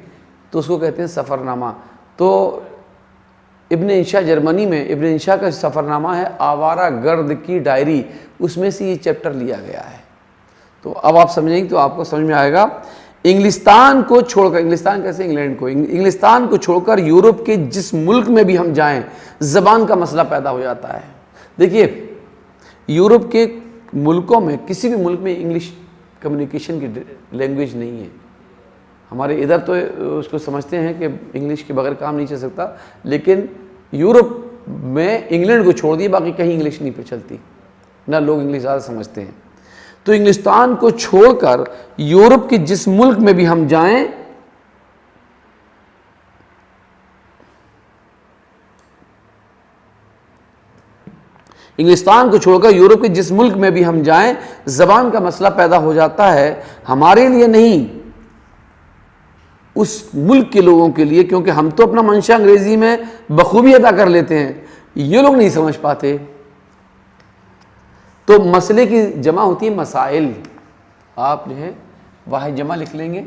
تو اس کو کہتے ہیں سفر نامہ. تو ابن انشا جرمنی میں ابن انشا کا سفر نامہ ہے آوارہ گرد کی ڈائری، اس میں سے یہ چیپٹر لیا گیا ہے. تو اب آپ سمجھیں گے تو آپ کو سمجھ میں آئے گا. انگلستان کو چھوڑ کر، انگلستان کیسے؟ انگلینڈ کو، انگلستان کو چھوڑ کر یورپ کے جس ملک میں بھی ہم جائیں زبان کا مسئلہ پیدا ہو جاتا ہے. دیکھیے یورپ کے ملکوں میں، کسی بھی ملک میں انگلش کمیونیکیشن کی لینگویج نہیں ہے. ہمارے ادھر تو اس کو سمجھتے ہیں کہ انگلش کے بغیر کام نہیں چل سکتا، لیکن یورپ میں انگلینڈ کو چھوڑ دیے باقی کہیں انگلش نہیں پہ چلتی، نہ لوگ انگلش زیادہ سمجھتے ہیں. تو انگلستان کو چھوڑ کر یورپ کے جس ملک میں بھی ہم جائیں انگلستان کو چھوڑ کر یورپ کے جس ملک میں بھی ہم جائیں زبان کا مسئلہ پیدا ہو جاتا ہے. ہمارے لیے نہیں، اس ملک کے لوگوں کے لیے، کیونکہ ہم تو اپنا منشا انگریزی میں بخوبی ادا کر لیتے ہیں، یہ لوگ نہیں سمجھ پاتے. تو مسئلے کی جمع ہوتی ہے مسائل. آپ جو ہے واحد جمع لکھ لیں گے،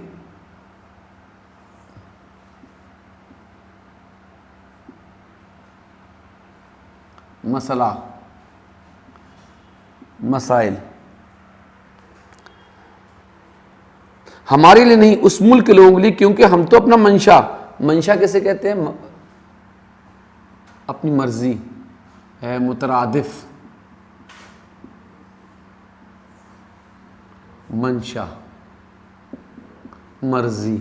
مسئلہ، مسائل. ہمارے لیے نہیں، اس ملک کے لوگوں کے لیے، کیونکہ ہم تو اپنا منشا کیسے کہتے ہیں؟ اپنی مرضی ہے، مترادف، منشا، مرضی.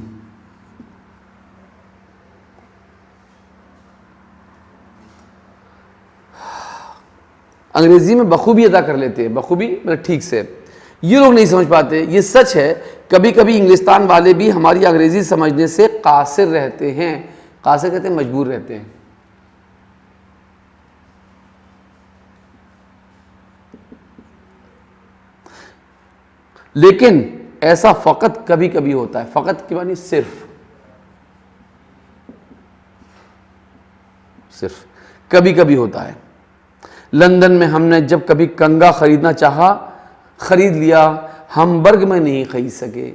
انگریزی میں بخوبی ادا کر لیتے ہیں، بخوبی مطلب ٹھیک سے. یہ لوگ نہیں سمجھ پاتے. یہ سچ ہے، کبھی کبھی انگلستان والے بھی ہماری انگریزی سمجھنے سے قاصر رہتے ہیں. قاصر کہتے ہیں مجبور رہتے ہیں. لیکن ایسا فقط کبھی کبھی ہوتا ہے. فقط کی معنی صرف کبھی کبھی ہوتا ہے. لندن میں ہم نے جب کبھی کنگا خریدنا چاہا، خرید لیا، ہمبرگ میں نہیں خرید سکے.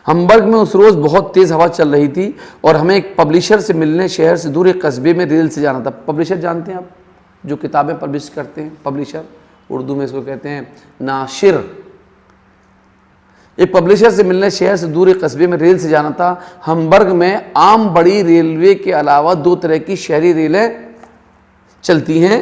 ہمبرگ میں اس روز بہت تیز ہوا چل رہی تھی اور ہمیں ایک پبلشر سے ملنے شہر سے دور ایک قصبے میں ریل سے جانا تھا. پبلشر جانتے ہیں آپ؟ جو کتابیں پبلش کرتے ہیں، پبلشر، اردو میں اس کو کہتے ہیں ناشر. ایک پبلشر سے ملنے شہر سے دور ایک قصبے میں ریل سے جانا تھا. ہمبرگ میں عام بڑی ریلوے کے علاوہ دو طرح کی شہری ریلیں چلتی ہیں،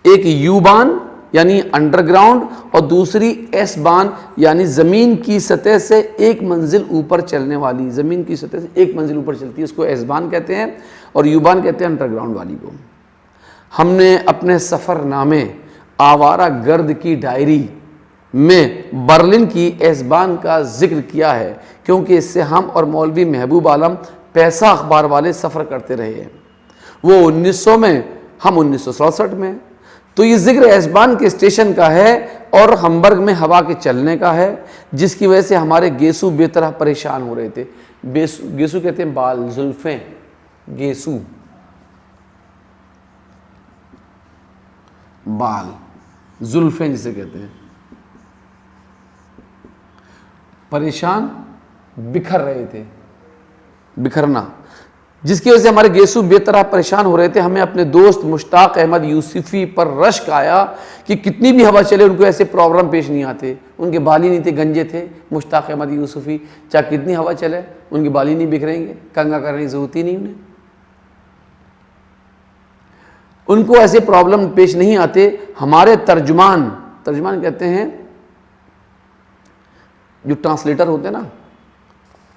ایک یو بان یعنی انڈر گراؤنڈ اور دوسری ایس بان یعنی زمین کی سطح سے ایک منزل اوپر چلنے والی. زمین کی سطح سے ایک منزل اوپر چلتی ہے، اس کو ایس بان کہتے ہیں، اور یو بان کہتے ہیں انڈر گراؤنڈ والی کو. ہم نے اپنے سفر نامے آوارہ گرد کی ڈائری میں برلن کی ایس بان کا ذکر کیا ہے، کیونکہ اس سے ہم اور مولوی محبوب عالم پیسہ اخبار والے سفر کرتے رہے ہیں. وہ 1900 میں، ہم 1967 میں. تو یہ ذکر ایسبان کے اسٹیشن کا ہے اور ہمبرگ میں ہوا کے چلنے کا ہے، جس کی وجہ سے ہمارے گیسو بے طرح پریشان ہو رہے تھے. گیسو کہتے ہیں بال، زلفیں، گیسو بال، زلفیں جسے کہتے ہیں. پریشان، بکھر رہے تھے، بکھرنا، جس کی وجہ سے ہمارے گیسو بے طرح پریشان ہو رہے تھے. ہمیں اپنے دوست مشتاق احمد یوسفی پر رشک آیا کہ کتنی بھی ہوا چلے ان کو ایسے پرابلم پیش نہیں آتے. ان کے بال ہی نہیں تھے، گنجے تھے. مشتاق احمد یوسفی، چاہے کتنی ہوا چلے ان کے بال ہی نہیں بکھریں گے، کنگا کرنے کی ضرورت ہی نہیں انہیں. ان کو ایسے پرابلم پیش نہیں آتے. ہمارے ترجمان کہتے ہیں جو ٹرانسلیٹر ہوتے ہیں نا،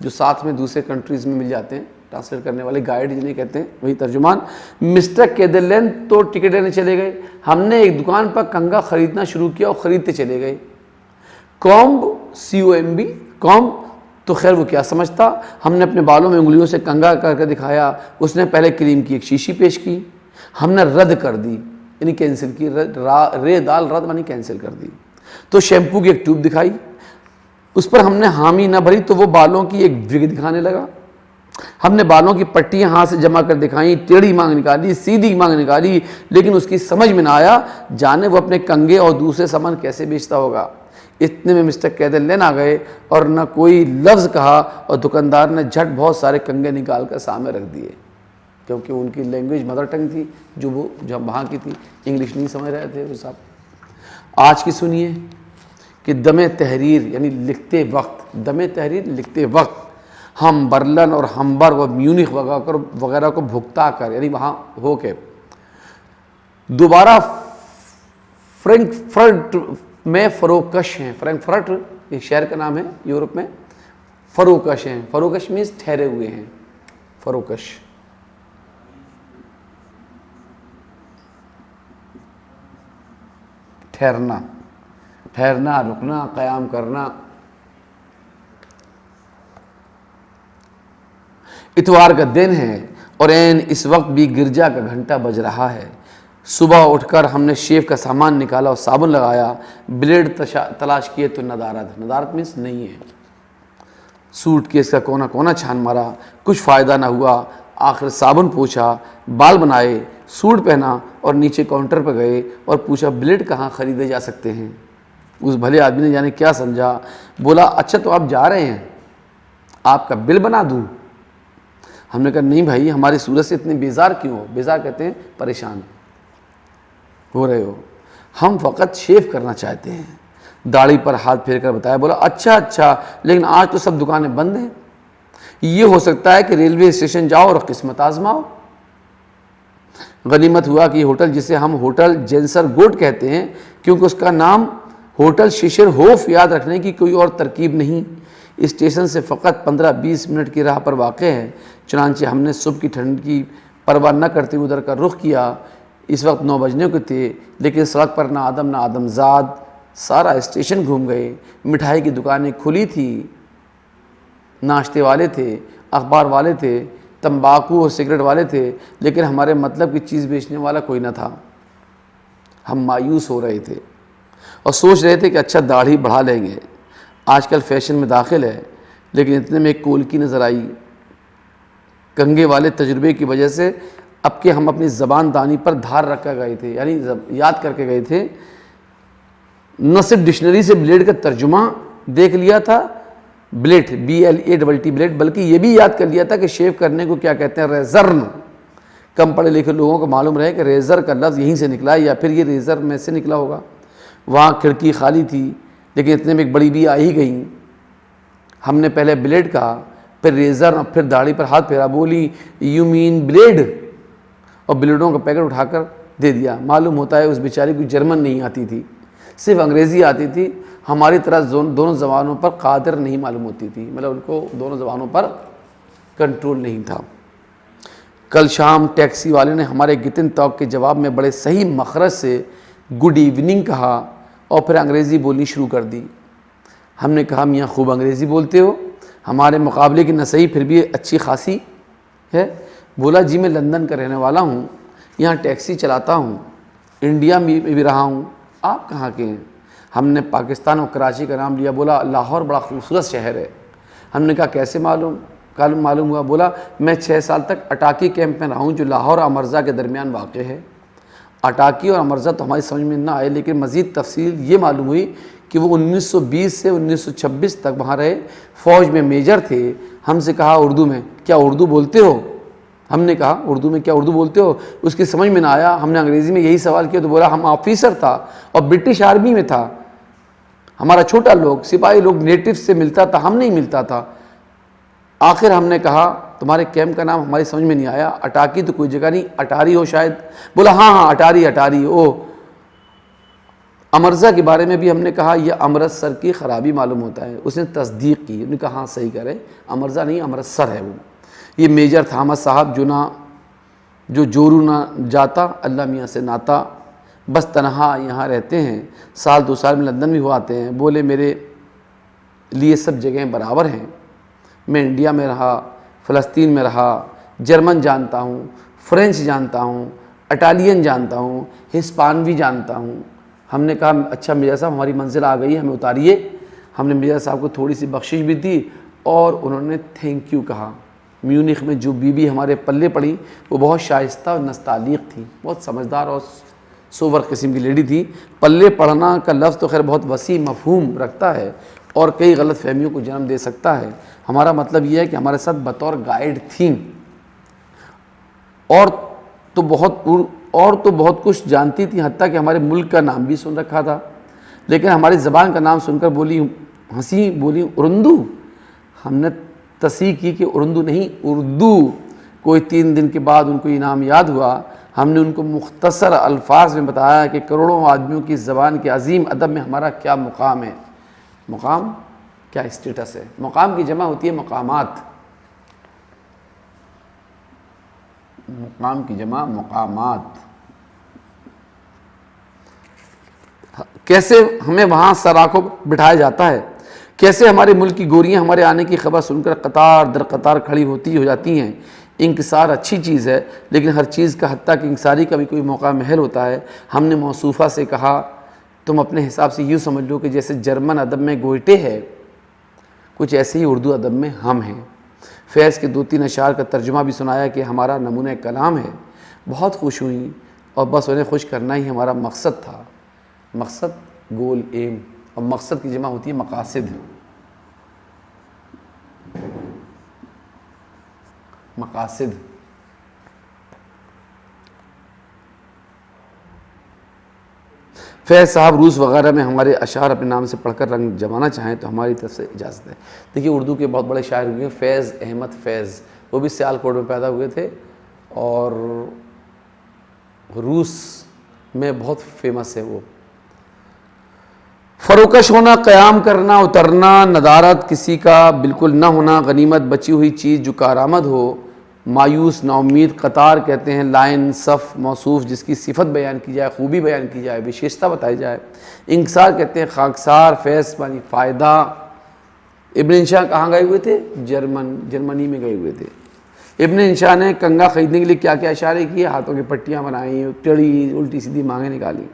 جو ساتھ میں دوسرے کنٹریز میں مل جاتے ہیں، ٹرانسلیٹ کرنے والے، گائیڈ جنہیں کہتے ہیں، وہی ترجمان. مسٹر کیدرلین تو ٹکٹ لینے چلے گئے. ہم نے ایک دکان پر کنگا خریدنا شروع کیا اور خریدتے چلے گئے. کومب، COMB، کومب تو خیر وہ کیا سمجھتا. ہم نے اپنے بالوں میں انگلیوں سے کنگا کر کے دکھایا. اس نے پہلے کریم کی ایک شیشی پیش کی, ہم نے رد کر دی, یعنی کینسل کی. رے دال رد مانی کینسل کر دی. تو شیمپو کی ایک ٹیوب دکھائی, اس پر ہم نے حامی نہ بھری تو وہ بالوں کی ایک وگ دکھانے لگا. ہم نے بالوں کی پٹیاں ہاتھ سے جمع کر دکھائیں, ٹیڑھی مانگ نکالی, سیدھی مانگ نکالی, لیکن اس کی سمجھ میں نہ آیا جانے وہ اپنے کنگے اور دوسرے سامان کیسے بیچتا ہوگا. اتنے میں مسٹر قیدر لین آ گئے اور نہ کوئی لفظ کہا, اور دکاندار نے جھٹ بہت سارے کنگے نکال کر سامنے رکھ دیے, کیونکہ ان کی لینگویج مدر ٹنگ تھی جو وہاں کی تھی, انگلش نہیں سمجھ رہے تھے وہ صاحب. آج کی سنیے کہ دم تحریر یعنی لکھتے وقت, دم تحریر لکھتے وقت ہم برلن اور ہمبرگ اور میونخ وغیرہ کو بھگتا کر, یعنی وہاں ہو کے دوبارہ فرینکفرٹ میں فروکش ہیں. فرینکفرٹ ایک شہر کا نام ہے یورپ میں, فروکش ہیں. فروکش مینس ٹھہرے ہوئے ہیں. فروکش ٹھہرنا, ٹھہرنا, رکنا, قیام کرنا. اتوار کا دن ہے اور عین اس وقت بھی گرجا کا گھنٹہ بج رہا ہے. صبح اٹھ کر ہم نے شیو کا سامان نکالا اور صابن لگایا. بلیڈ تلاش کیے تو ندارت, ندارت مینس نہیں ہے. سوٹ کیس کا کونا کونا چھان مارا, کچھ فائدہ نہ ہوا. آخر صابن پوچھا, بال بنائے, سوٹ پہنا اور نیچے کاؤنٹر پہ گئے اور پوچھا بلیڈ کہاں خریدے جا سکتے ہیں. اس بھلے آدمی نے جانے کیا سمجھا, بولا اچھا تو آپ جا رہے ہیں, آپ کا بل بنا دوں. ہم نے کہا نہیں بھائی, ہماری صورت سے اتنے بیزار کیوں ہو. بیزار کہتے ہیں پریشان ہو رہے ہو, ہم فقط شیو کرنا چاہتے ہیں. داڑھی پر ہاتھ پھیر کر بتایا. بولا اچھا لیکن آج تو سب دکانیں بند ہیں, یہ ہو سکتا ہے کہ ریلوے اسٹیشن جاؤ اور قسمت آزماؤ. غنیمت ہوا کہ یہ ہوٹل, جسے ہم ہوٹل جینسر گوٹ کہتے ہیں کیونکہ اس کا نام ہوٹل شیشر ہوف یاد رکھنے کی کوئی اور ترکیب نہیں, اسٹیشن سے فقط 15-20 منٹ کی راہ پر واقع ہے. چنانچہ ہم نے صبح کی ٹھنڈ کی پرواہ نہ کرتے ہوئے ادھر کا رخ کیا. اس وقت 9 بجنے کو تھے, لیکن سڑک پر نہ آدم زاد. سارا اسٹیشن گھوم گئے. مٹھائی کی دکانیں کھلی تھی, ناشتے والے تھے, اخبار والے تھے, تمباکو اور سگریٹ والے تھے, لیکن ہمارے مطلب کی چیز بیچنے والا کوئی نہ تھا. ہم مایوس ہو رہے تھے اور سوچ رہے تھے کہ اچھا داڑھی بڑھا لیں گے, آج کل فیشن میں داخل ہے. لیکن اتنے میں ایک کولکی نظر آئی. کنگے والے تجربے کی وجہ سے اب کہ ہم اپنی زبان دانی پر دھار رکھ کر گئے تھے, یعنی یاد کر کے گئے تھے, نہ صرف ڈکشنری سے بلیڈ کا ترجمہ دیکھ لیا تھا, بلیڈ BLADT بلیڈ, بلکہ یہ بھی یاد کر لیا تھا کہ شیو کرنے کو کیا کہتے ہیں, ریزرن. کم پڑھے لکھے لوگوں کو معلوم رہے کہ ریزر کا لفظ یہیں سے نکلا ہے یا پھر یہ ریزر میں سے نکلا ہوگا. وہاں کھڑکی خالی تھی, لیکن اتنے میں ایک بڑی بی آ ہی گئیں. ہم نے پہلے بلیڈ کہا, پھر ریزر, اور پھر داڑھی پر ہاتھ پھیرا. بولی یو مین بلیڈ, اور بلیڈوں کا پیکٹ اٹھا کر دے دیا. معلوم ہوتا ہے اس بیچاری کو جرمن نہیں آتی تھی, صرف انگریزی آتی تھی. ہماری طرح دونوں زبانوں پر قادر نہیں معلوم ہوتی تھی, مطلب ان کو دونوں زبانوں پر کنٹرول نہیں تھا. کل شام ٹیکسی والے نے ہمارے گتن توق کے جواب میں بڑے صحیح مخرج سے گڈ ایوننگ کہا اور پھر انگریزی بولنی شروع کر دی. ہم نے کہا میاں خوب انگریزی بولتے ہو, ہمارے مقابلے کی نہ صحیح پھر بھی اچھی خاصی ہے. بولا جی میں لندن کا رہنے والا ہوں, یہاں ٹیکسی چلاتا ہوں, انڈیا میں بھی رہا ہوں. آپ کہاں کے ہیں؟ ہم نے پاکستان اور کراچی کا نام لیا. بولا لاہور بڑا خوبصورت شہر ہے. ہم نے کہا کیسے معلوم ہوا؟ بولا میں 6 سال تک اٹاکی کیمپ میں رہا ہوں جو لاہور اور امرزا کے درمیان واقع ہے. اٹاکی اور امرزا تو ہماری سمجھ میں نہ آئے, لیکن مزید تفصیل یہ معلوم ہوئی کہ وہ 1920 سے 1926 تک وہاں رہے, فوج میں میجر تھے. ہم سے کہا اردو میں, کیا اردو بولتے ہو؟ ہم نے کہا اردو میں, کیا اردو بولتے ہو؟ اس کی سمجھ میں نہ آیا. ہم نے انگریزی میں یہی سوال کیا تو بولا ہم آفیسر تھا اور برٹش آرمی میں تھا, ہمارا چھوٹا لوگ سپاہی لوگ نیٹو سے ملتا تھا, ہم نہیں ملتا تھا. آخر ہم نے کہا تمہارے کیمپ کا نام ہماری سمجھ میں نہیں آیا, اٹاکی تو کوئی جگہ نہیں, اٹاری ہو شاید. بولا ہاں اٹاری. او امرزا کے بارے میں بھی ہم نے کہا یہ امرتسر کی خرابی معلوم ہوتا ہے. اس نے تصدیق کی, انہوں نے کہا ہاں صحیح کہہ رہے, امرزا نہیں امرتسر ہے وہ. یہ میجر تھامس صاحب جو جورو نہ جاتا, اللہ میاں سے ناتا, بس تنہا یہاں رہتے ہیں, 1-2 سال میں لندن بھی ہو آتے ہیں. بولے میرے لیے سب جگہیں برابر ہیں, میں انڈیا میں رہا، فلسطین میں رہا، جرمن جانتا ہوں، فرینچ جانتا ہوں، اٹالین جانتا ہوں، ہسپانوی جانتا ہوں۔ ہم نے کہا اچھا مرزا صاحب ہماری منزل آ گئی ہے، ہمیں اتاریے۔ ہم نے مرزا صاحب کو تھوڑی سی بخشش بھی دی اور انہوں نے تھینک یو کہا۔ میونخ میں جو بی بی ہمارے پلے پڑی وہ بہت شائستہ اور نستعلیق تھی، بہت سمجھدار اور سوور قسم کی لیڈی تھی۔ پلے پڑھنا کا لفظ تو خیر بہت وسیع مفہوم رکھتا ہے اور کئی غلط فہمیوں کو جنم دے سکتا ہے۔ ہمارا مطلب یہ ہے کہ ہمارے ساتھ بطور گائیڈ تھیں اور تو بہت کچھ جانتی تھی، حتیٰ کہ ہمارے ملک کا نام بھی سن رکھا تھا، لیکن ہماری زبان کا نام سن کر بولی، ہنسی، بولی اردو۔ ہم نے تصحیح کی کہ اردو نہیں، اردو۔ کوئی 3 دن کے بعد ان کو یہ نام یاد ہوا۔ ہم نے ان کو مختصر الفاظ میں بتایا کہ کروڑوں آدمیوں کی زبان کے عظیم ادب میں ہمارا کیا مقام ہے۔ مقام کیا اسٹیٹس ہے؟ مقام کی جمع ہوتی ہے مقامات، مقام کی جمع مقامات۔ کیسے ہمیں وہاں سراخوں بٹھایا جاتا ہے، کیسے ہمارے ملک کی گوریاں ہمارے آنے کی خبر سن کر قطار در قطار کھڑی ہو جاتی ہیں۔ انکسار اچھی چیز ہے، لیکن ہر چیز کا حتیٰ کہ انکساری کا بھی کوئی موقع محل ہوتا ہے۔ ہم نے موصوفہ سے کہا تم اپنے حساب سے یوں سمجھ لو کہ جیسے جرمن ادب میں گوئٹے ہے، کچھ ایسے ہی اردو ادب میں ہم ہیں۔ فیض کے 2-3 اشعار کا ترجمہ بھی سنایا کہ ہمارا نمونہ کلام ہے۔ بہت خوش ہوئیں اور بس انہیں خوش کرنا ہی ہمارا مقصد تھا۔ مقصد گول، ایم، اور مقصد کی جمع ہوتی ہے مقاصد۔ مقاصد۔ فیض صاحب روس وغیرہ میں ہمارے اشعار اپنے نام سے پڑھ کر رنگ جمانا چاہیں تو ہماری طرف سے اجازت ہے۔ دیکھیے اردو کے بہت بڑے شاعر ہوئے ہیں، فیض احمد فیض، وہ بھی سیالکوٹ میں پیدا ہوئے تھے اور روس میں بہت فیمس ہے وہ۔ فروکش ہونا، قیام کرنا، اترنا، ندارت کسی کا بالکل نہ ہونا، غنیمت بچی ہوئی چیز جو کارآمد ہو، مایوس، نا امید، قطار کہتے ہیں لائن، صف، موصوف جس کی صفت بیان کی جائے، خوبی بیان کی جائے، وشیشتا بتائی جائے۔ انکسار کہتے ہیں خاکسار، فیض مانی فائدہ۔ ابن انشا کہاں گئے ہوئے تھے؟ جرمنی میں گئے ہوئے تھے۔ ابن انشا نے کنگا خریدنے کے لیے کیا کیا اشارے کیے؟ ہاتھوں کی پٹیاں بنائیں، ٹیڑھی الٹی سیدھی مانگیں نکالی۔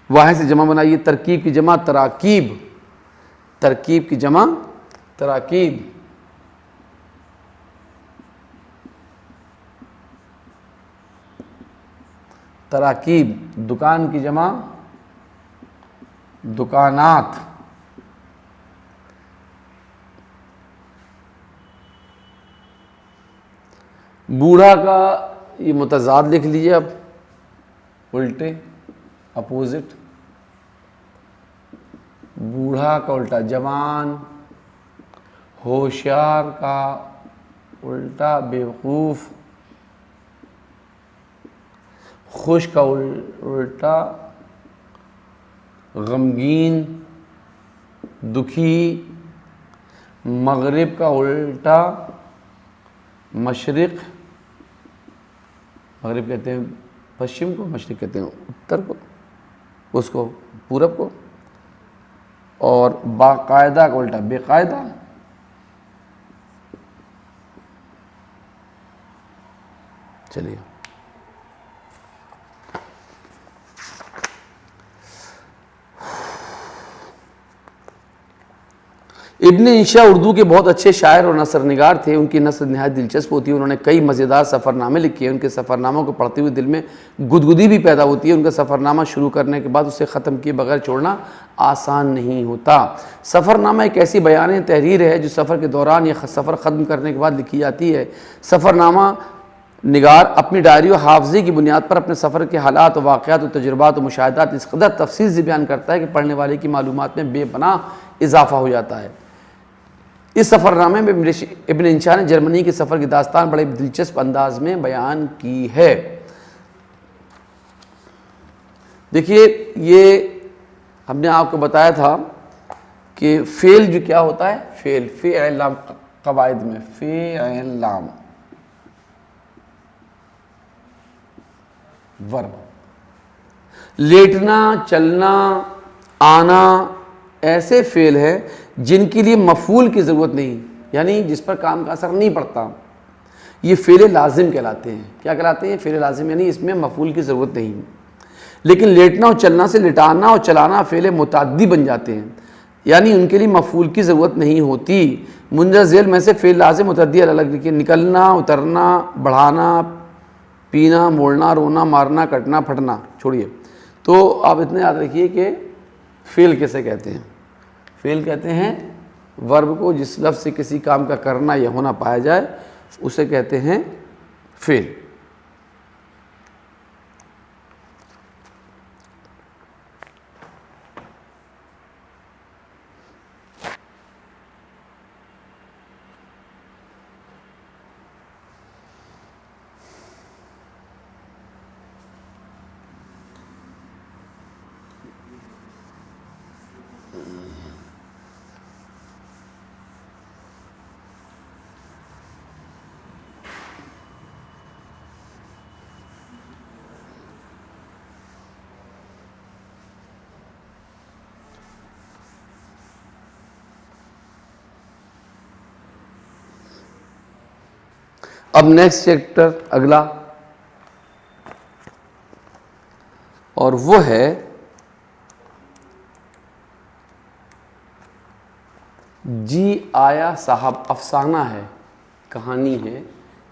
واحد سے جمع بنائیے، ترکیب کی جمع تراکیب، ترکیب کی جمع تراکیب۔ تراکیب، دکان کی جمع دکانات۔ بوڑھا کا یہ متضاد لکھ لیجیے اب، الٹے، اپوزٹ۔ بوڑھا کا الٹا جوان، ہوشیار کا الٹا بیوقوف، خوش کا الٹا غمگین، دکھی، مغرب کا الٹا مشرق، مغرب کہتے ہیں پشچم کو، مشرق کہتے ہیں اتر کو، اس کو پورب کو، اور باقاعدہ کا الٹا بے قاعدہ۔ چلیے ابن انشا اردو کے بہت اچھے شاعر اور نثر نگار تھے۔ ان کی نثر نہایت دلچسپ ہوتی ہے۔ انہوں نے کئی مزیدار سفر نامے لکھے ہیں۔ ان کے سفر ناموں کو پڑھتے ہوئے دل میں گدگدی بھی پیدا ہوتی ہے۔ ان کا سفر نامہ شروع کرنے کے بعد اسے ختم کیے بغیر چھوڑنا آسان نہیں ہوتا۔ سفر نامہ ایک ایسی بیان تحریر ہے جو سفر کے دوران یا سفر ختم کرنے کے بعد لکھی جاتی ہے۔ سفر نامہ نگار اپنی ڈائری و حافظے کی بنیاد پر اپنے سفر کے حالات و واقعات و تجربات و مشاہدات اس قدر تفصیل سے بیان کرتا ہے کہ پڑھنے والے کی معلومات میں بے پناہ اضافہ ہو جاتا ہے۔ اس سفر نامے میں ابن انشا نے جرمنی کے سفر کی داستان بڑے دلچسپ انداز میں بیان کی ہے۔ دیکھیے یہ ہم نے آپ کو بتایا تھا کہ فعل جو کیا ہوتا ہے، فعل لام قواعد میں، فعل لام ورب، لیٹنا، چلنا، آنا، ایسے فعل ہیں جن کے لیے مفعول کی ضرورت نہیں، یعنی جس پر کام کا اثر نہیں پڑتا، یہ فعل لازم کہلاتے ہیں۔ کیا کہلاتے ہیں؟ فعل لازم، یعنی اس میں مفعول کی ضرورت نہیں۔ لیکن لیٹنا اور چلنا سے لٹانا اور چلانا فعل متعدی بن جاتے ہیں، یعنی ان کے لیے مفعول کی ضرورت نہیں ہوتی۔ مندرجہ ذیل میں سے فعل لازم متعدی الگ لکھیے: نکلنا، اترنا، بڑھانا، پینا، موڑنا، رونا، مارنا، کٹنا، پھٹنا۔ چھوڑیے، تو آپ اتنے یاد رکھیے کہ فعل کیسے کہتے ہیں؟ فعل کہتے ہیں ورب کو جس لفظ سے کسی کام کا کرنا یا ہونا پایا جائے اسے کہتے ہیں فعل۔ اب نیکسٹ چیپٹر اگلا، اور وہ ہے جی آیا صاحب۔ افسانہ ہے، کہانی ہے،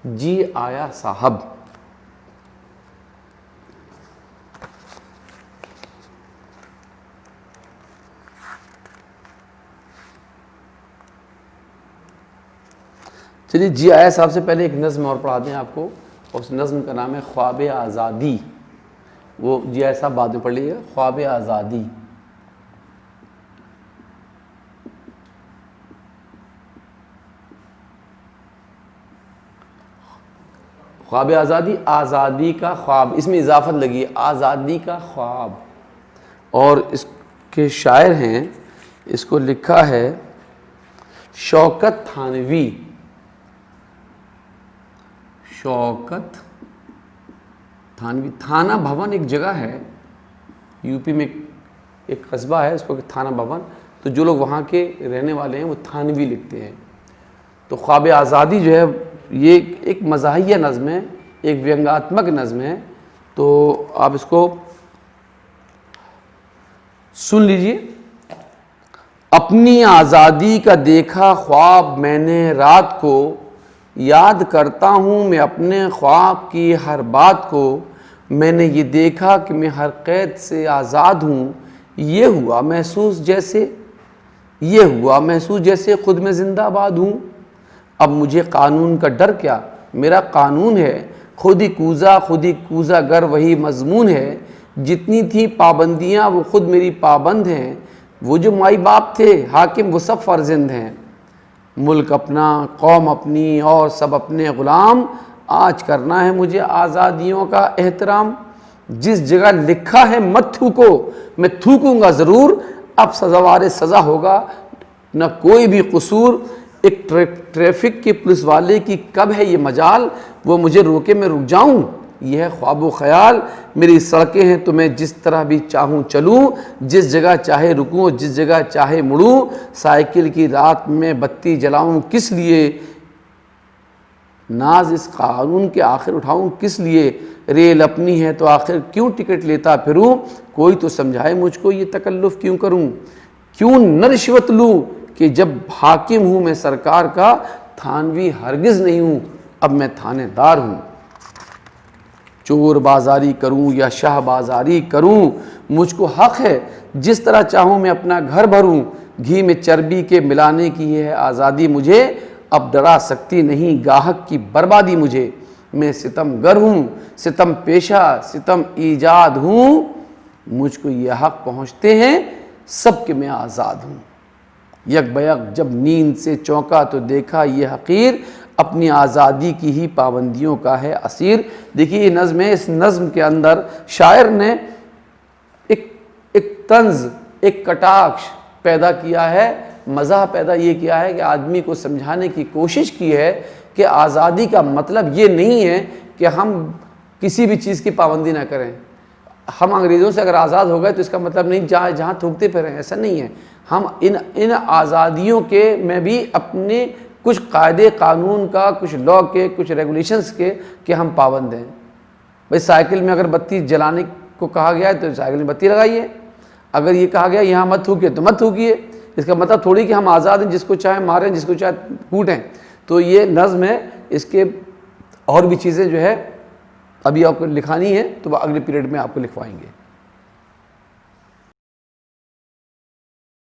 جی آیا صاحب۔ چلیے، جی آیا صاحب سے پہلے ایک نظم اور پڑھا دیں آپ کو، اس نظم کا نام ہے خواب آزادی۔ وہ جی آیا صاحب بعد میں پڑھ لیجیے گا، خواب آزادی۔ خواب آزادی، آزادی کا خواب، اس میں اضافت لگی، آزادی کا خواب۔ اور اس کے شاعر ہیں، اس کو لکھا ہے شوکت تھانوی۔ شوکت تھانوی۔ تھانہ بھون ایک جگہ ہے یو پی میں، ایک قصبہ ہے، اس کو تھانہ بھون، تو جو لوگ وہاں کے رہنے والے ہیں وہ تھانوی لکھتے ہیں۔ تو خواب آزادی جو ہے یہ ایک مزاحیہ نظم ہے، ایک ویانگاتمک نظم ہے، تو آپ اس کو سن لیجئے۔ اپنی آزادی کا دیکھا خواب میں نے رات کو، یاد کرتا ہوں میں اپنے خواب کی ہر بات کو، میں نے یہ دیکھا کہ میں ہر قید سے آزاد ہوں، یہ ہوا محسوس جیسے خود میں زندہ باد ہوں۔ اب مجھے قانون کا ڈر کیا، میرا قانون ہے، خود ہی کوزا گر وہی مضمون ہے، جتنی تھی پابندیاں وہ خود میری پابند ہیں، وہ جو مائی باپ تھے حاکم وہ سب فرزند ہیں، ملک اپنا، قوم اپنی اور سب اپنے غلام، آج کرنا ہے مجھے آزادیوں کا احترام، جس جگہ لکھا ہے مت تھوکو میں تھوکوں گا ضرور، اب سزاوار سزا ہوگا نہ کوئی بھی قصور، ایک ٹریفک کے پولیس والے کی کب ہے یہ مجال، وہ مجھے روکے میں رک جاؤں، یہ ہے خواب و خیال، میری سڑکیں ہیں تو میں جس طرح بھی چاہوں چلوں، جس جگہ چاہے رکوں جس جگہ چاہے مڑوں، سائیکل کی رات میں بتی جلاؤں کس لیے، ناز اس قانون کے آخر اٹھاؤں کس لیے، ریل اپنی ہے تو آخر کیوں ٹکٹ لیتا پھروں، کوئی تو سمجھائے مجھ کو یہ تکلف کیوں کروں، کیوں نہ رشوت لوں کہ جب حاکم ہوں میں سرکار کا، تھانوی ہرگز نہیں ہوں اب میں تھانے دار ہوں، چور بازاری کروں یا شاہ بازاری کروں، مجھ کو حق ہے جس طرح چاہوں میں اپنا گھر بھروں، گھی میں چربی کے ملانے کی یہ ہے آزادی مجھے، اب ڈرا سکتی نہیں گاہک کی بربادی مجھے، میں ستم گر ہوں، ستم پیشہ، ستم ایجاد ہوں، مجھ کو یہ حق پہنچتے ہیں سب کہ میں آزاد ہوں، یک بیک جب نیند سے چونکا تو دیکھا یہ حقیر، اپنی آزادی کی ہی پابندیوں کا ہے اسیر۔ دیکھیے یہ نظم ہے، اس نظم کے اندر شاعر نے ایک طنز، ایک کٹاکش پیدا کیا ہے، مزاح پیدا یہ کیا ہے کہ آدمی کو سمجھانے کی کوشش کی ہے کہ آزادی کا مطلب یہ نہیں ہے کہ ہم کسی بھی چیز کی پابندی نہ کریں، ہم انگریزوں سے اگر آزاد ہو گئے تو اس کا مطلب نہیں جہاں تھوکتے پھرے ہیں، ایسا نہیں ہے. ہم ان آزادیوں کے میں بھی اپنے کچھ قاعدے قانون کا، کچھ لا کے، کچھ ریگولیشنز کے کہ ہم پابند ہیں. بھائی سائیکل میں اگر بتی جلانے کو کہا گیا ہے تو سائیکل میں بتی لگائیے، اگر یہ کہا گیا یہاں مت تھوکیے تو مت تھوکیے. اس کا مطلب تھوڑی کہ ہم آزاد ہیں، جس کو چاہے ماریں، جس کو چاہے کوٹیں. تو یہ نظم ہے. اس کے اور بھی چیزیں جو ہے ابھی آپ کو لکھانی ہے تو وہ اگلے پیریڈ میں آپ کو لکھوائیں گے.